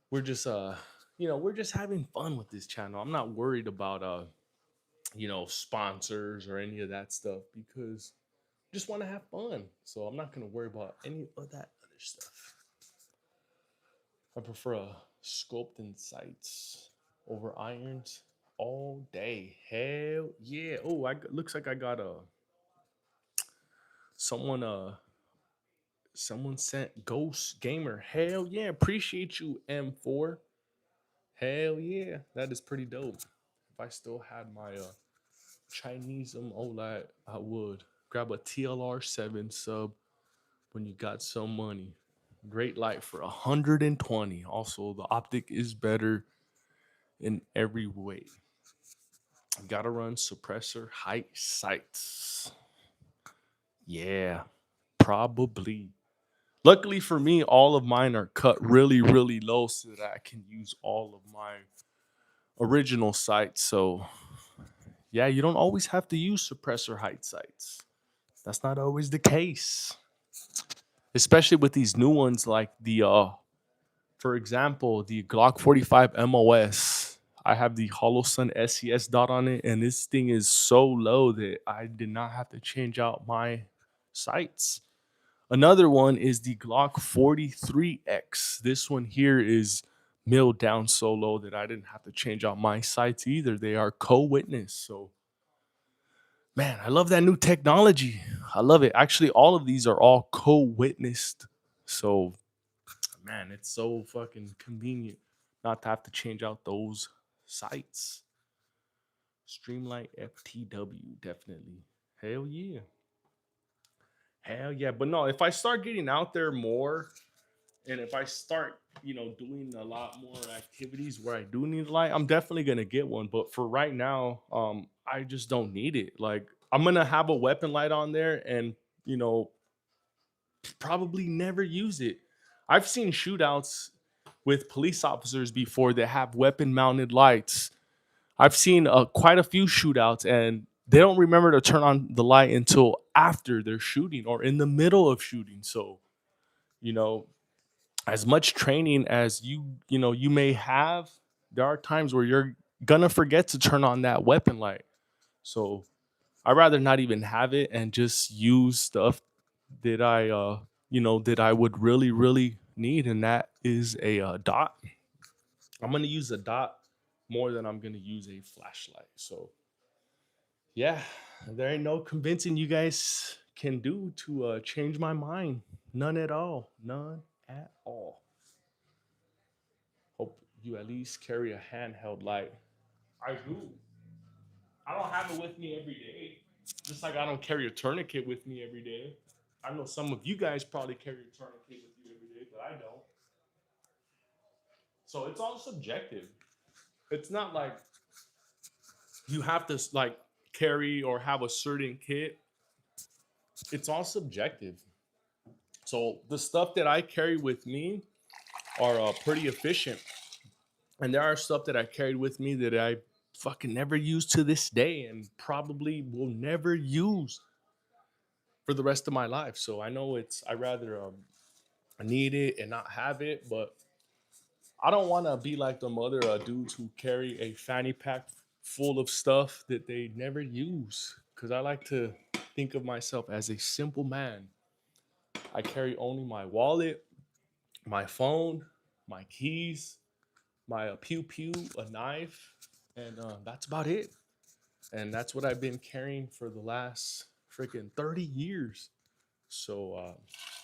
A: We're just we're just having fun with this channel. I'm not worried about sponsors or any of that stuff because I just want to have fun. So I'm not gonna worry about any of that other stuff. I prefer scoped in sights over irons all day. Hell yeah. Oh, looks like I got a someone someone sent Ghost Gamer. Hell yeah. Appreciate you, M4. Hell yeah. That is pretty dope. If I still had my Chinese OLED, I would grab a TLR7 sub when you got some money. Great light for 120. Also, the optic is better in every way. Gotta run suppressor height sights. Yeah, probably. Luckily for me, all of mine are cut really, really low so that I can use all of my original sights. So, yeah, you don't always have to use suppressor height sights. That's not always the case, especially with these new ones like the for example, the Glock 45 MOS. I have the HoloSun SES dot on it, and this thing is so low that I did not have to change out my sights. Another one is the Glock 43X. This one here is milled down so low that I didn't have to change out my sights either. They are co-witness. So, man, I love that new technology. I love it. Actually, all of these are all co-witnessed. So, man, it's so fucking convenient not to have to change out those sites. Streamlight FTW, definitely. Hell yeah. Hell yeah. But no, if I start getting out there more And if I start, doing a lot more activities where I do need a light, I'm definitely gonna get one. But for right now, I just don't need it. Like I'm gonna have a weapon light on there, and you know, probably never use it. I've seen shootouts with police officers before that have weapon mounted lights. I've seen quite a few shootouts, and they don't remember to turn on the light until after they're shooting or in the middle of shooting. So, you know, as much training as you may have, there are times where you're gonna forget to turn on that weapon light. So I'd rather not even have it and just use stuff that I would really really need, and that is a dot. I'm gonna use a dot more than I'm gonna use a flashlight. So yeah, there ain't no convincing you guys can do to change my mind. None at all. None at all. Hope you at least carry a handheld light. I do. I don't have it with me every day. Just like I don't carry a tourniquet with me every day. I know some of you guys probably carry a tourniquet with you every day, but I don't. So it's all subjective. It's not like you have to like carry or have a certain kit. It's all subjective. So the stuff that I carry with me are pretty efficient, and there are stuff that I carried with me that I fucking never use to this day, and probably will never use for the rest of my life. So I know I rather need it and not have it, but I don't want to be like the other dudes who carry a fanny pack full of stuff that they never use. Because I like to think of myself as a simple man. I carry only my wallet, my phone, my keys, my pew pew, a knife, and that's about it. And that's what I've been carrying for the last freaking 30 years. So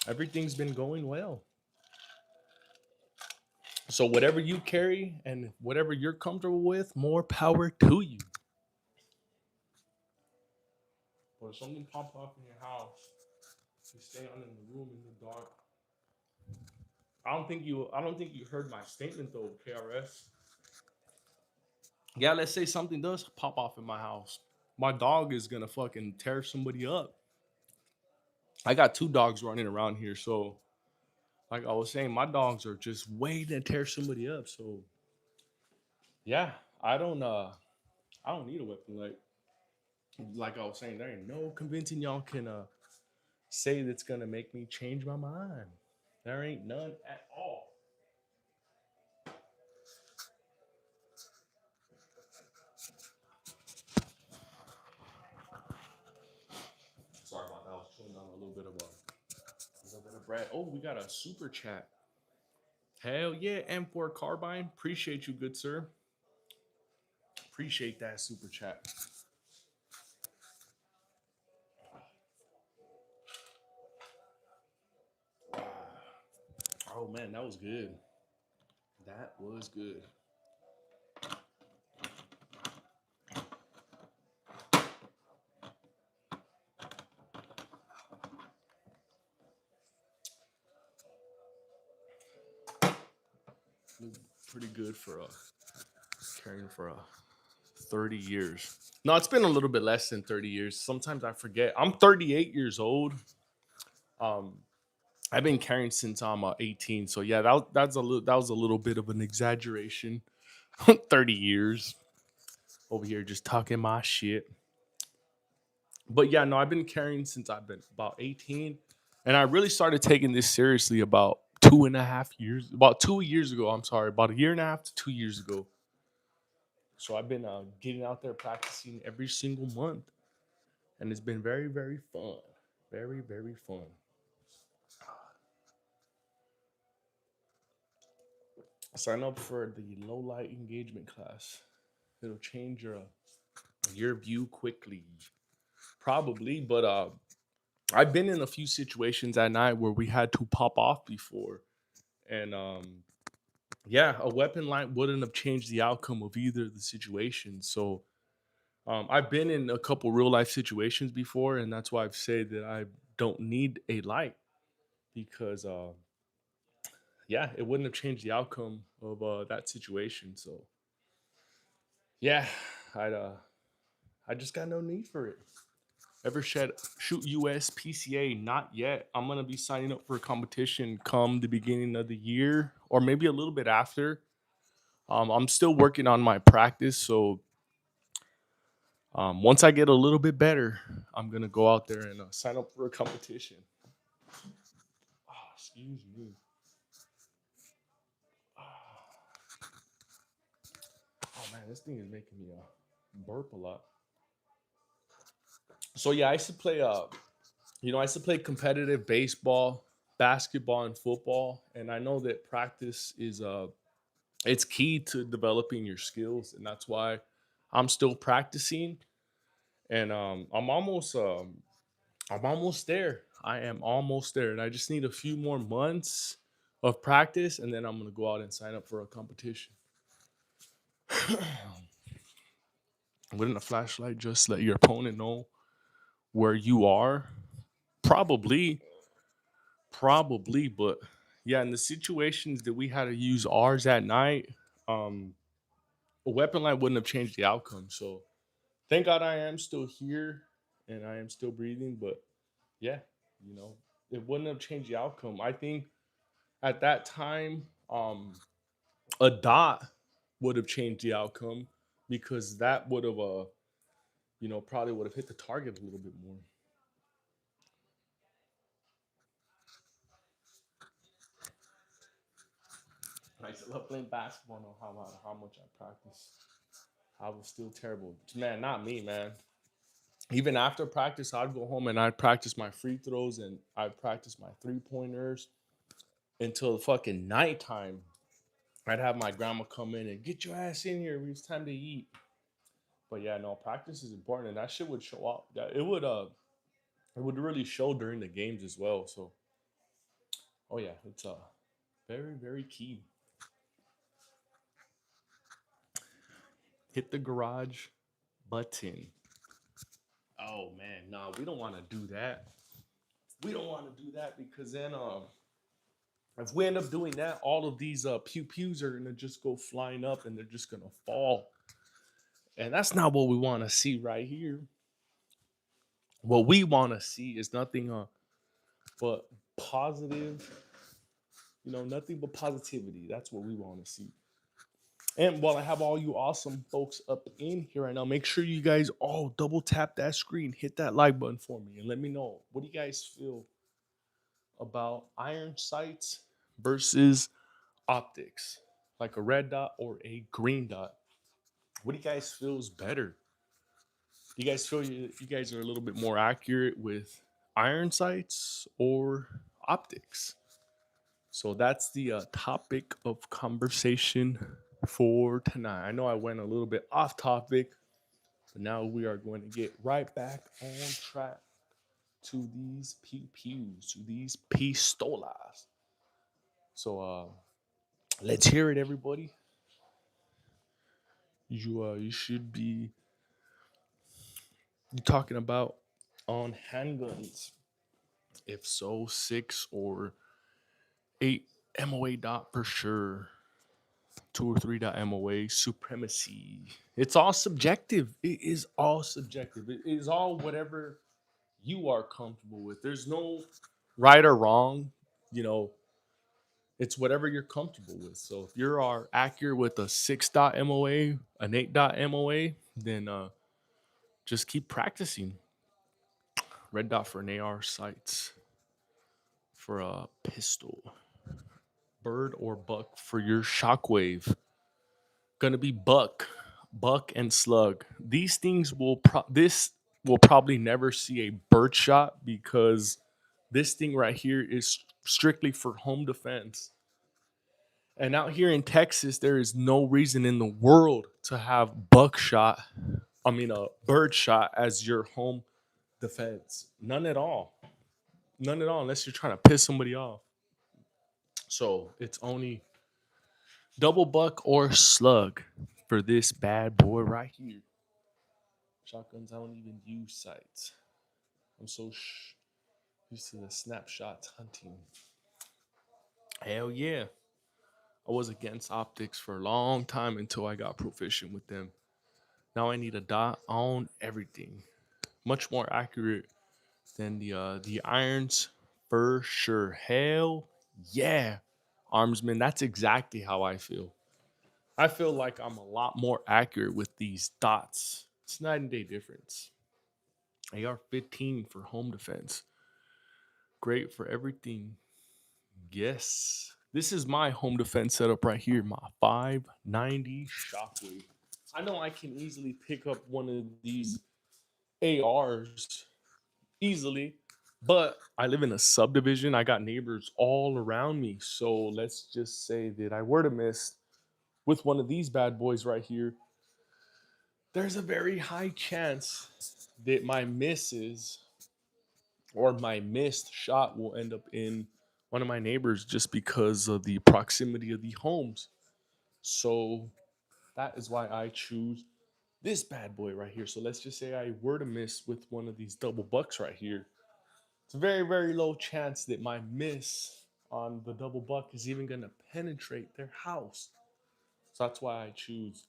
A: everything's been going well. So whatever you carry and whatever you're comfortable with, more power to you. But if something pops off in your house, you stay on in the room in the dark. I don't think you heard my statement though, KRS. Yeah, let's say something does pop off in my house. My dog is gonna fucking tear somebody up. I got two dogs running around here, so like I was saying, my dogs are just waiting to tear somebody up. So yeah, I don't I don't need a weapon. Like I was saying, there ain't no convincing y'all can say that's gonna make me change my mind. There ain't none at all. Sorry about that. I was chewing on a little bit of bread. Oh, we got a super chat. Hell yeah, M4 Carbine. Appreciate you, good sir. Appreciate that super chat. Oh man, that was good. That was good. Pretty good for carrying for 30 years. No, it's been a little bit less than 30 years. Sometimes I forget. I'm 38 years old. Um, I've been carrying since I'm 18. So yeah, that was a little bit of an exaggeration. 30 years over here just talking my shit. But yeah, no, I've been carrying since I've been about 18, and I really started taking this seriously about 2.5 years, about 2 years ago. I'm sorry, about a year and a half to 2 years ago. So I've been getting out there practicing every single month, and it's been very, very fun. Very, very fun. Sign up for the low light engagement class. It'll change your view quickly, probably. But I've been in a few situations at night where we had to pop off before, and yeah, a weapon light wouldn't have changed the outcome of either of the situations. So I've been in a couple real life situations before, and that's why I've said that I don't need a light because yeah, it wouldn't have changed the outcome of that situation. So yeah, I'd I just got no need for it. Ever shoot US PCA? Not yet. I'm gonna be signing up for a competition come the beginning of the year, or maybe a little bit after. I'm still working on my practice, so once I get a little bit better, I'm gonna go out there and sign up for a competition. Oh, excuse me. Oh man, this thing is making me burp a lot. So yeah, I used to play I used to play competitive baseball, basketball, and football, and I know that practice is it's key to developing your skills, and that's why I'm still practicing, and I'm almost there. I am almost there, and I just need a few more months of practice, and then I'm gonna go out and sign up for a competition. Wouldn't a flashlight just let your opponent know where you are? Probably, probably, but yeah, in the situations that we had to use ours at night, um, a weapon light wouldn't have changed the outcome. So thank God I am still here and I am still breathing. But yeah, you know, it wouldn't have changed the outcome. I think at that time, a dot would have changed the outcome because that would have, probably would have hit the target a little bit more. I used to love playing basketball. No, how much I practice. I was still terrible. Man, not me, man. Even after practice, I'd go home and I'd practice my free throws and I'd practice my 3 pointers until fucking nighttime. I'd have my grandma come in and get your ass in here. It's time to eat. But yeah, no, practice is important, and that shit would show up. Yeah, it would really show during the games as well. So, oh yeah, it's very very key. Hit the garage button. Oh man, no, we don't want to do that. We don't want to do that because then if we end up doing that, all of these pew pews are gonna just go flying up and they're just gonna fall. And that's not what we want to see right here. What we want to see is nothing but positive, nothing but positivity. That's what we want to see. And while I have all you awesome folks up in here right now, make sure you guys all double tap that screen, hit that like button for me, and let me know what do you guys feel about iron sights versus optics, like a red dot or a green dot. What do you guys feel is better? Do you guys feel you guys are a little bit more accurate with iron sights or optics? So that's the topic of conversation for tonight. I know I went a little bit off topic, but now we are going to get right back on track to these pew pews, to these pistolas. So let's hear it, everybody. You should be talking about on handguns. If so, 6 or 8 MOA dot for sure. 2 or 3 dot MOA supremacy. It's all subjective. It is all subjective. It is all whatever you are comfortable with. There's no right or wrong. You know, it's whatever you're comfortable with. So if you are accurate with a 6 dot MOA, an 8 dot MOA, then just keep practicing. Red dot for an AR sights for a pistol. Bird or buck for your shockwave. Gonna be buck and slug. These things this will probably never see a bird shot because this thing right here is strictly for home defense. And out here in Texas, there is no reason in the world to have buckshot. I mean, a bird shot as your home defense. None at all. None at all, unless you're trying to piss somebody off. So it's only double buck or slug for this bad boy right here. Shotguns, I don't even use sights. I'm so used to the snapshots hunting. Hell yeah. I was against optics for a long time until I got proficient with them. Now I need a dot on everything. Much more accurate than the irons for sure. Hell yeah. Armsman, that's exactly how I feel. I feel like I'm a lot more accurate with these dots. It's night and day difference. AR-15 for home defense. Great for everything. Yes. This is my home defense setup right here. My 590 Shockwave. I know I can easily pick up one of these ARs easily, but I live in a subdivision. I got neighbors all around me. So let's just say that I were to miss with one of these bad boys right here. There's a very high chance that my misses or my missed shot will end up in one of my neighbors just because of the proximity of the homes. So that is why I choose this bad boy right here. So let's just say I were to miss with one of these double bucks right here. It's a very, very low chance that my miss on the double buck is even going to penetrate their house. So that's why I choose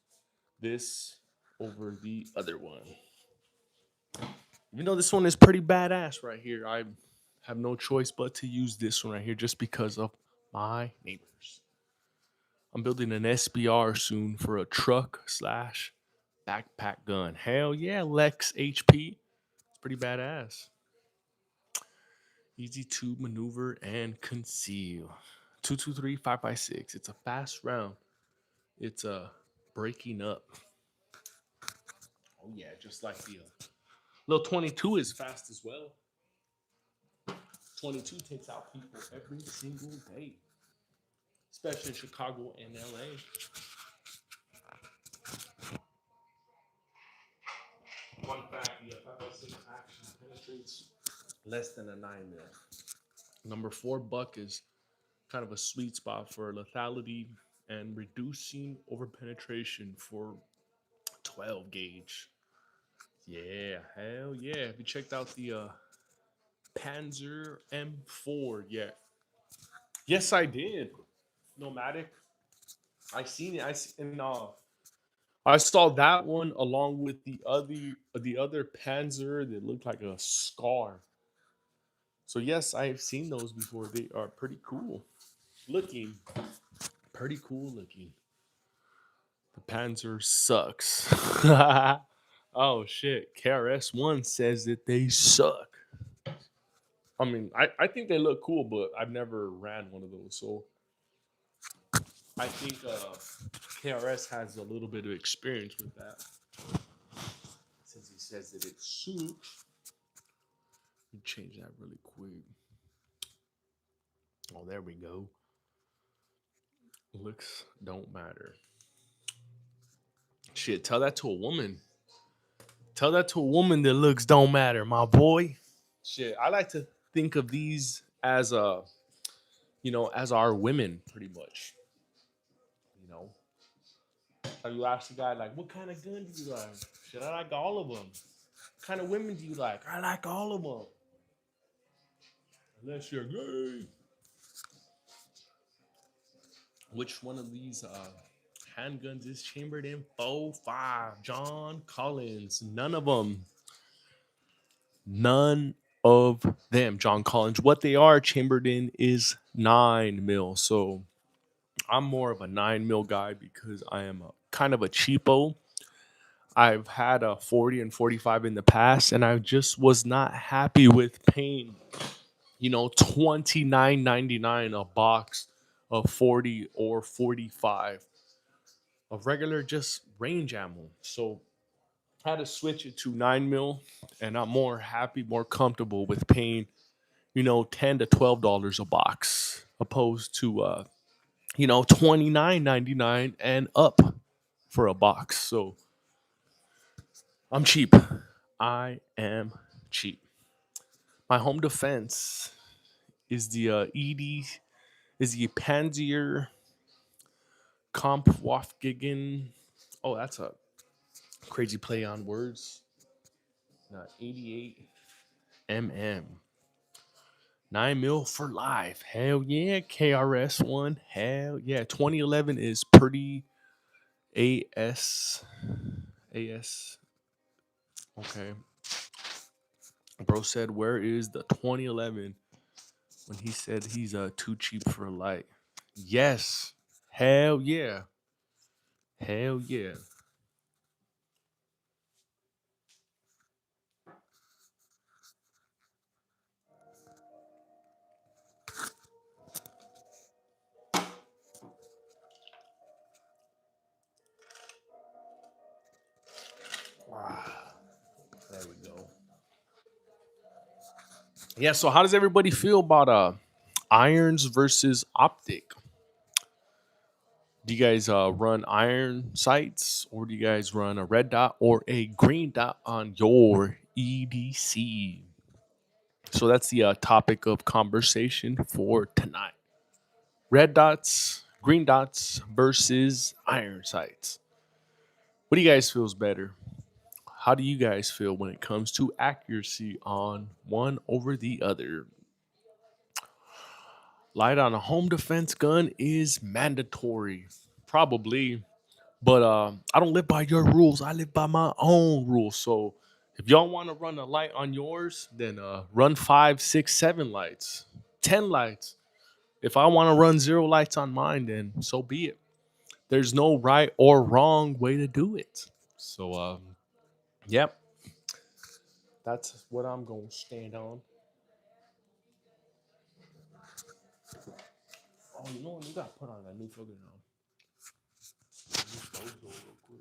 A: this over the other one. Even though this one is pretty badass right here, I have no choice but to use this one right here just because of my neighbors. I'm building an SBR soon for a truck slash backpack gun. Hell yeah, Lex HP. It's pretty badass. Easy to maneuver and conceal. 223 5.56. It's a fast round. It's a breaking up. Oh yeah, just like the little 22 is fast as well. 22 takes out people every single day, especially in Chicago and LA. Fun fact: the 5.56 action penetrates less than a 9 mil. Number four buck is kind of a sweet spot for lethality and reducing over penetration for 12 gauge. Yeah, hell yeah. Have you checked out the Panzer M4 yet? Yes, I did. Nomadic. I seen it. I saw that one along with the other Panzer that looked like a scar. So yes, I have seen those before. They are pretty cool looking. Pretty cool looking. The Panzer sucks. Oh shit. KRS-One says that they suck. I mean, I think they look cool, but I've never ran one of those. So I think KRS has a little bit of experience with that. Since he says that it suits. Let me change that really quick. Oh, there we go. Looks don't matter. Shit, tell that to a woman. Tell that to a woman that looks don't matter, my boy. Shit, I like to think of these as as our women, pretty much. You know, so you ask the guy like, "What kind of gun do you like?" Shit, I like all of them. What kind of women do you like? I like all of them. Unless you're gay. Which one of these handguns is chambered in 4.5? John Collins. None of them. None of them, John Collins. What they are chambered in is 9 mil. So I'm more of a 9 mil guy because I am a kind of a cheapo. I've had a 40 and 45 in the past, and I just was not happy with paying, $29.99 a box of 40 or 45 of regular just range ammo. So I had to switch it to 9 mil, and I'm more happy, more comfortable with paying, $10 to $12 a box, opposed to 29.99 and up for a box. So I'm cheap. I am cheap. My home defense is the the Panzer Kampfwaffen. Oh, that's a crazy play on words. 88 mm 9 mil for life. Hell yeah. KRS one. Hell yeah. 2011 is pretty AS. AS. Okay. Bro said, where is the 2011 when he said he's too cheap for a light? Yes. Hell yeah. Hell yeah. Wow. There we go. Yeah, so how does everybody feel about irons versus optic? Do you guys run iron sights, or do you guys run a red dot or a green dot on your EDC? So that's the topic of conversation for tonight. Red dots, green dots versus iron sights. What do you guys feels better? How do you guys feel when it comes to accuracy on one over the other? Light on a home defense gun is mandatory. Probably. But I don't live by your rules. I live by my own rules. So if y'all want to run a light on yours, then run 5, 6, 7 lights, 10 lights. If I want to run 0 lights on mine, then so be it. There's no right or wrong way to do it. So yep, that's what I'm gonna stand on. Oh, you know what? You got to put on that new fucking real quick.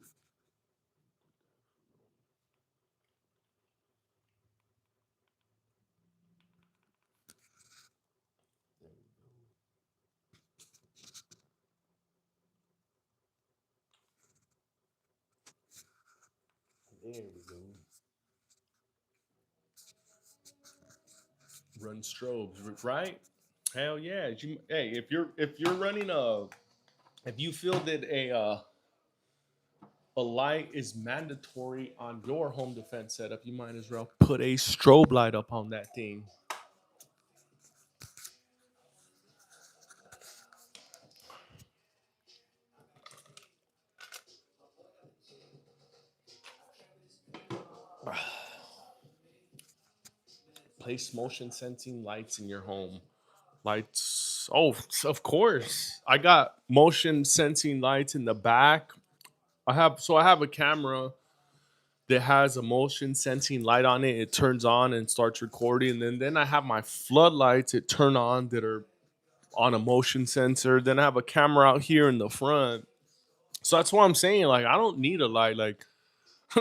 A: There we go. Run strobes, right? Hell yeah! Hey, if you're running if you feel that a light is mandatory on your home defense setup, you might as well put a strobe light up on that thing. Place motion sensing lights in your home. Lights. Oh, of course. I got motion sensing lights in the back. I have a camera that has a motion sensing light on it. It turns on and starts recording. And then I have my floodlights that turn on that are on a motion sensor. Then I have a camera out here in the front. So that's what I'm saying. Like, I don't need a light. Like,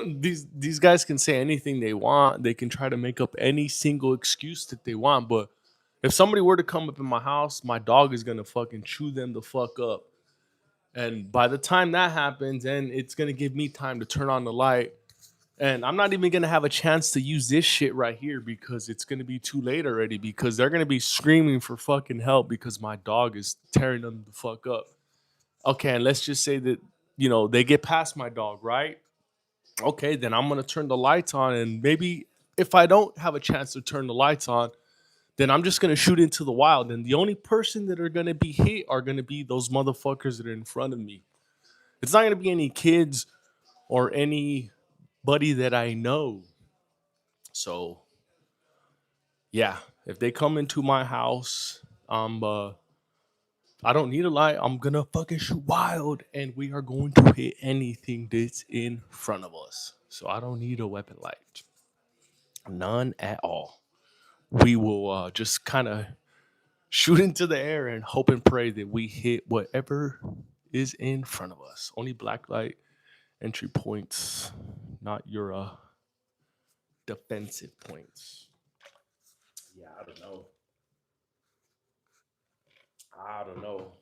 A: these guys can say anything they want. They can try to make up any single excuse that they want. But if somebody were to come up in my house, my dog is gonna fucking chew them the fuck up. And by the time that happens, then it's gonna give me time to turn on the light. And I'm not even gonna have a chance to use this shit right here because it's gonna be too late already. Because they're gonna be screaming for fucking help because my dog is tearing them the fuck up. Okay, and let's just say that they get past my dog, right? Okay, then I'm gonna turn the lights on, and maybe if I don't have a chance to turn the lights on, then I'm just gonna shoot into the wild. And the only person that are gonna be hit are gonna be those motherfuckers that are in front of me. It's not gonna be any kids or anybody that I know. So yeah, if they come into my house, I don't need a light. I'm gonna fucking shoot wild, and we are going to hit anything that's in front of us. So I don't need a weapon light, none at all. We will just kind of shoot into the air and hope and pray that we hit whatever is in front of us. Only black light entry points, not your defensive points. Yeah, I don't know. I don't know.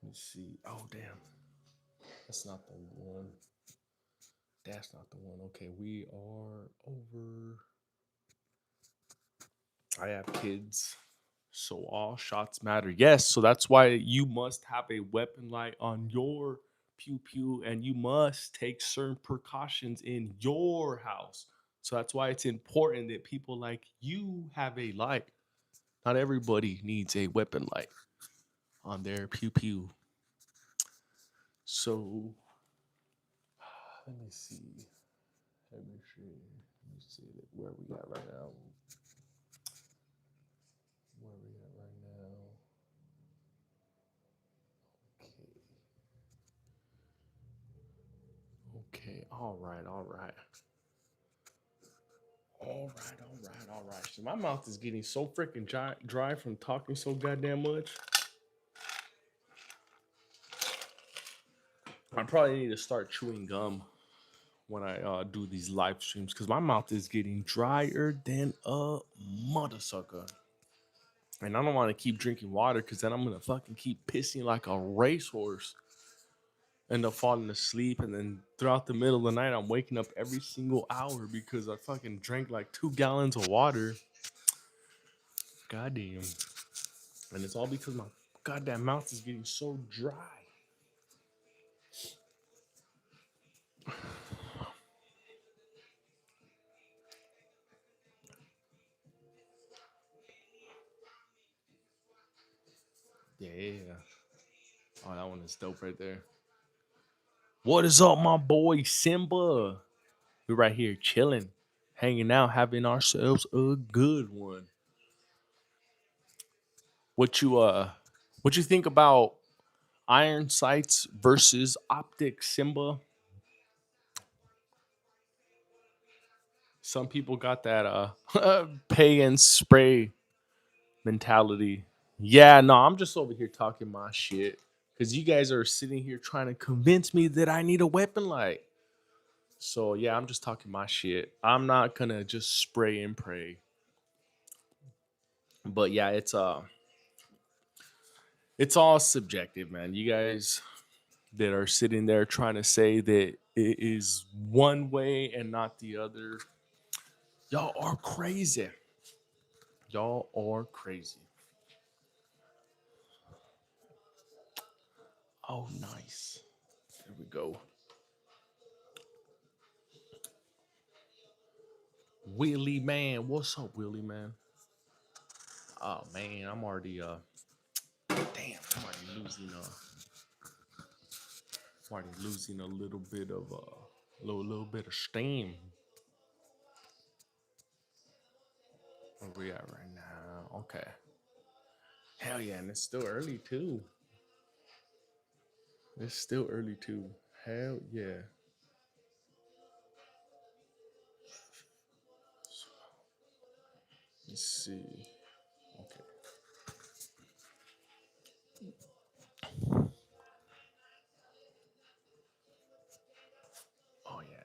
A: Let me see. Oh damn, that's not the one. That's not the one. Okay, we are over. I have kids, so all shots matter. Yes, so that's why you must have a weapon light on your pew pew, and you must take certain precautions in your house. So that's why it's important that people like you have a light. Not everybody needs a weapon light on their pew pew. So let me see. Let me see. Let me see where we at right now. Where we at right now? Okay. Okay. All right. All right. All right. All right. All right. So my mouth is getting so freaking dry from talking so goddamn much. I probably need to start chewing gum when I do these live streams because my mouth is getting drier than a mother sucker. And I don't want to keep drinking water because then I'm gonna fucking keep pissing like a racehorse. End up falling asleep, and then throughout the middle of the night, I'm waking up every single hour because I fucking drank like 2 gallons of water. Goddamn. And it's all because my goddamn mouth is getting so dry. Yeah. Oh, that one is dope right there. What is up, my boy Simba? We're right here chilling, hanging out, having ourselves a good one. What you what you think about iron sights versus optic, Simba? Some people got that pay and spray mentality. Yeah, no, I'm just over here talking my shit. Cause you guys are sitting here trying to convince me that I need a weapon light. So yeah, I'm just talking my shit. I'm not gonna just spray and pray. But yeah, it's all subjective, man. You guys that are sitting there trying to say that it is one way and not the other, y'all are crazy. Y'all are crazy. Oh, nice. There we go. Willie man, what's up, Willie man? Oh man, I'm already losing a little bit of little bit of steam. Where we at right now? Okay. Hell yeah, and it's still early too. It's still early too. Hell yeah. Let's see. Okay. Oh yeah.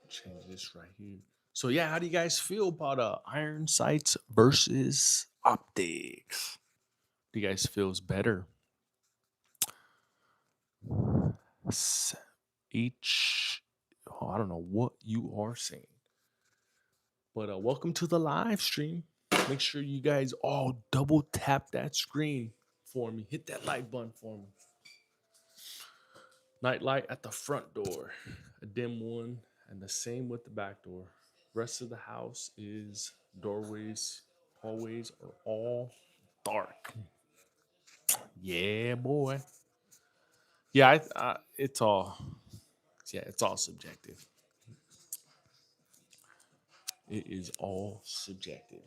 A: Change this right here. So yeah, how do you guys feel about iron sights versus optics? Do you guys feels better? S- Each oh, I don't know what you are saying. But welcome to the live stream. Make sure you guys all double tap that screen for me. Hit that like button for me. Night light at the front door, a dim one, and the same with the back door. Rest of the house is doorways, hallways are all dark. Yeah, boy. Yeah, it's all subjective. It is all subjective.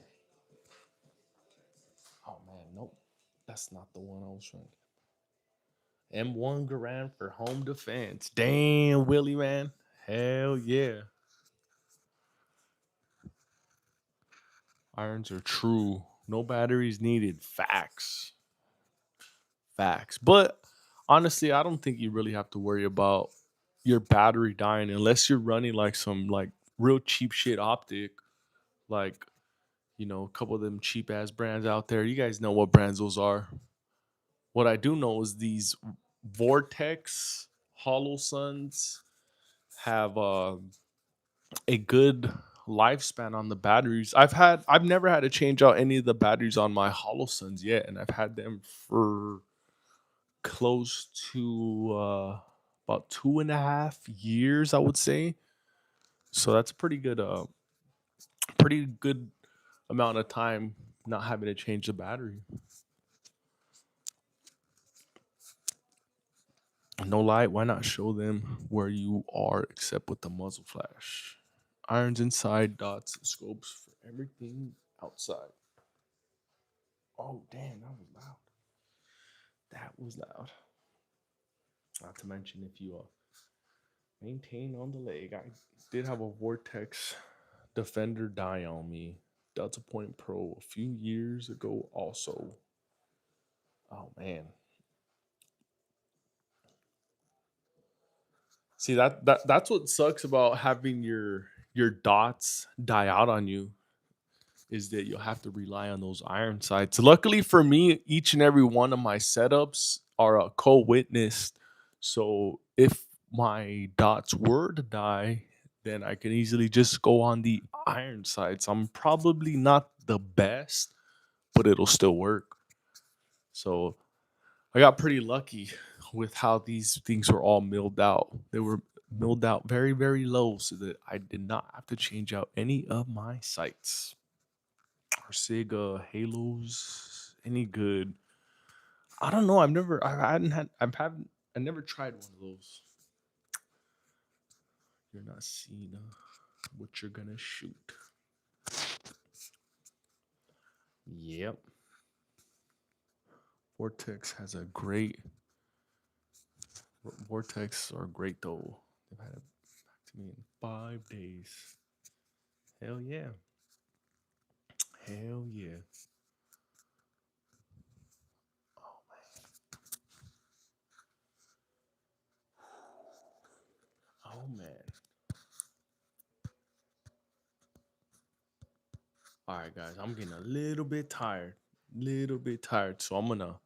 A: Oh man, nope, that's not the one I was trying. M1 Garand for home defense. Damn, Willie man. Hell yeah. Irons are true. No batteries needed. Facts. Facts. But honestly, I don't think you really have to worry about your battery dying unless you're running like some like real cheap shit optic. Like, a couple of them cheap ass brands out there. You guys know what brands those are. What I do know is these Vortex Hollow Suns have a good lifespan on the batteries. I've never had to change out any of the batteries on my Holosuns yet, and I've had them for close to about 2.5 years, I would say. So that's a pretty good pretty good amount of time not having to change the battery. No light, why not show them where you are except with the muzzle flash? Irons inside, dots, scopes for everything outside. Oh, damn, that was loud. That was loud. Not to mention, if you maintain on the leg, I did have a Vortex Defender die on me. Delta Point Pro a few years ago, also. Oh, man. See that's what sucks about having your dots die out on you is that you'll have to rely on those iron sights. Luckily for me, each and every one of my setups are co-witnessed. So if my dots were to die, then I can easily just go on the iron sights. I'm probably not the best, but it'll still work. So I got pretty lucky with how these things were all milled out. They were milled out very, very low so that I did not have to change out any of my sights. Or Sig Halos, any good. I don't know. I never tried one of those. You're not seeing what you're gonna shoot. Yep. Vortex has a great. Vortex are great though. They've had it back to me in 5 days. Hell yeah. Hell yeah. Oh man. Oh man. All right, guys. I'm getting a little bit tired. Little bit tired. So I'm gonna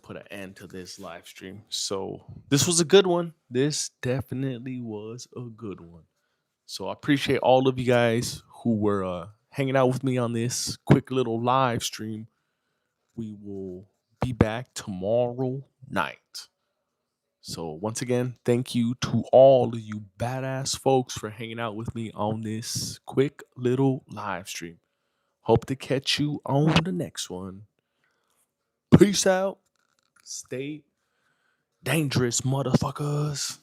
A: put an end to this live stream. So this was a good one. This definitely was a good one. So I appreciate all of you guys who were hanging out with me on this quick little live stream. We will be back tomorrow night. So once again, thank you to all of you badass folks for hanging out with me on this quick little live stream. Hope to catch you on the next one. Peace out. Stay dangerous, motherfuckers.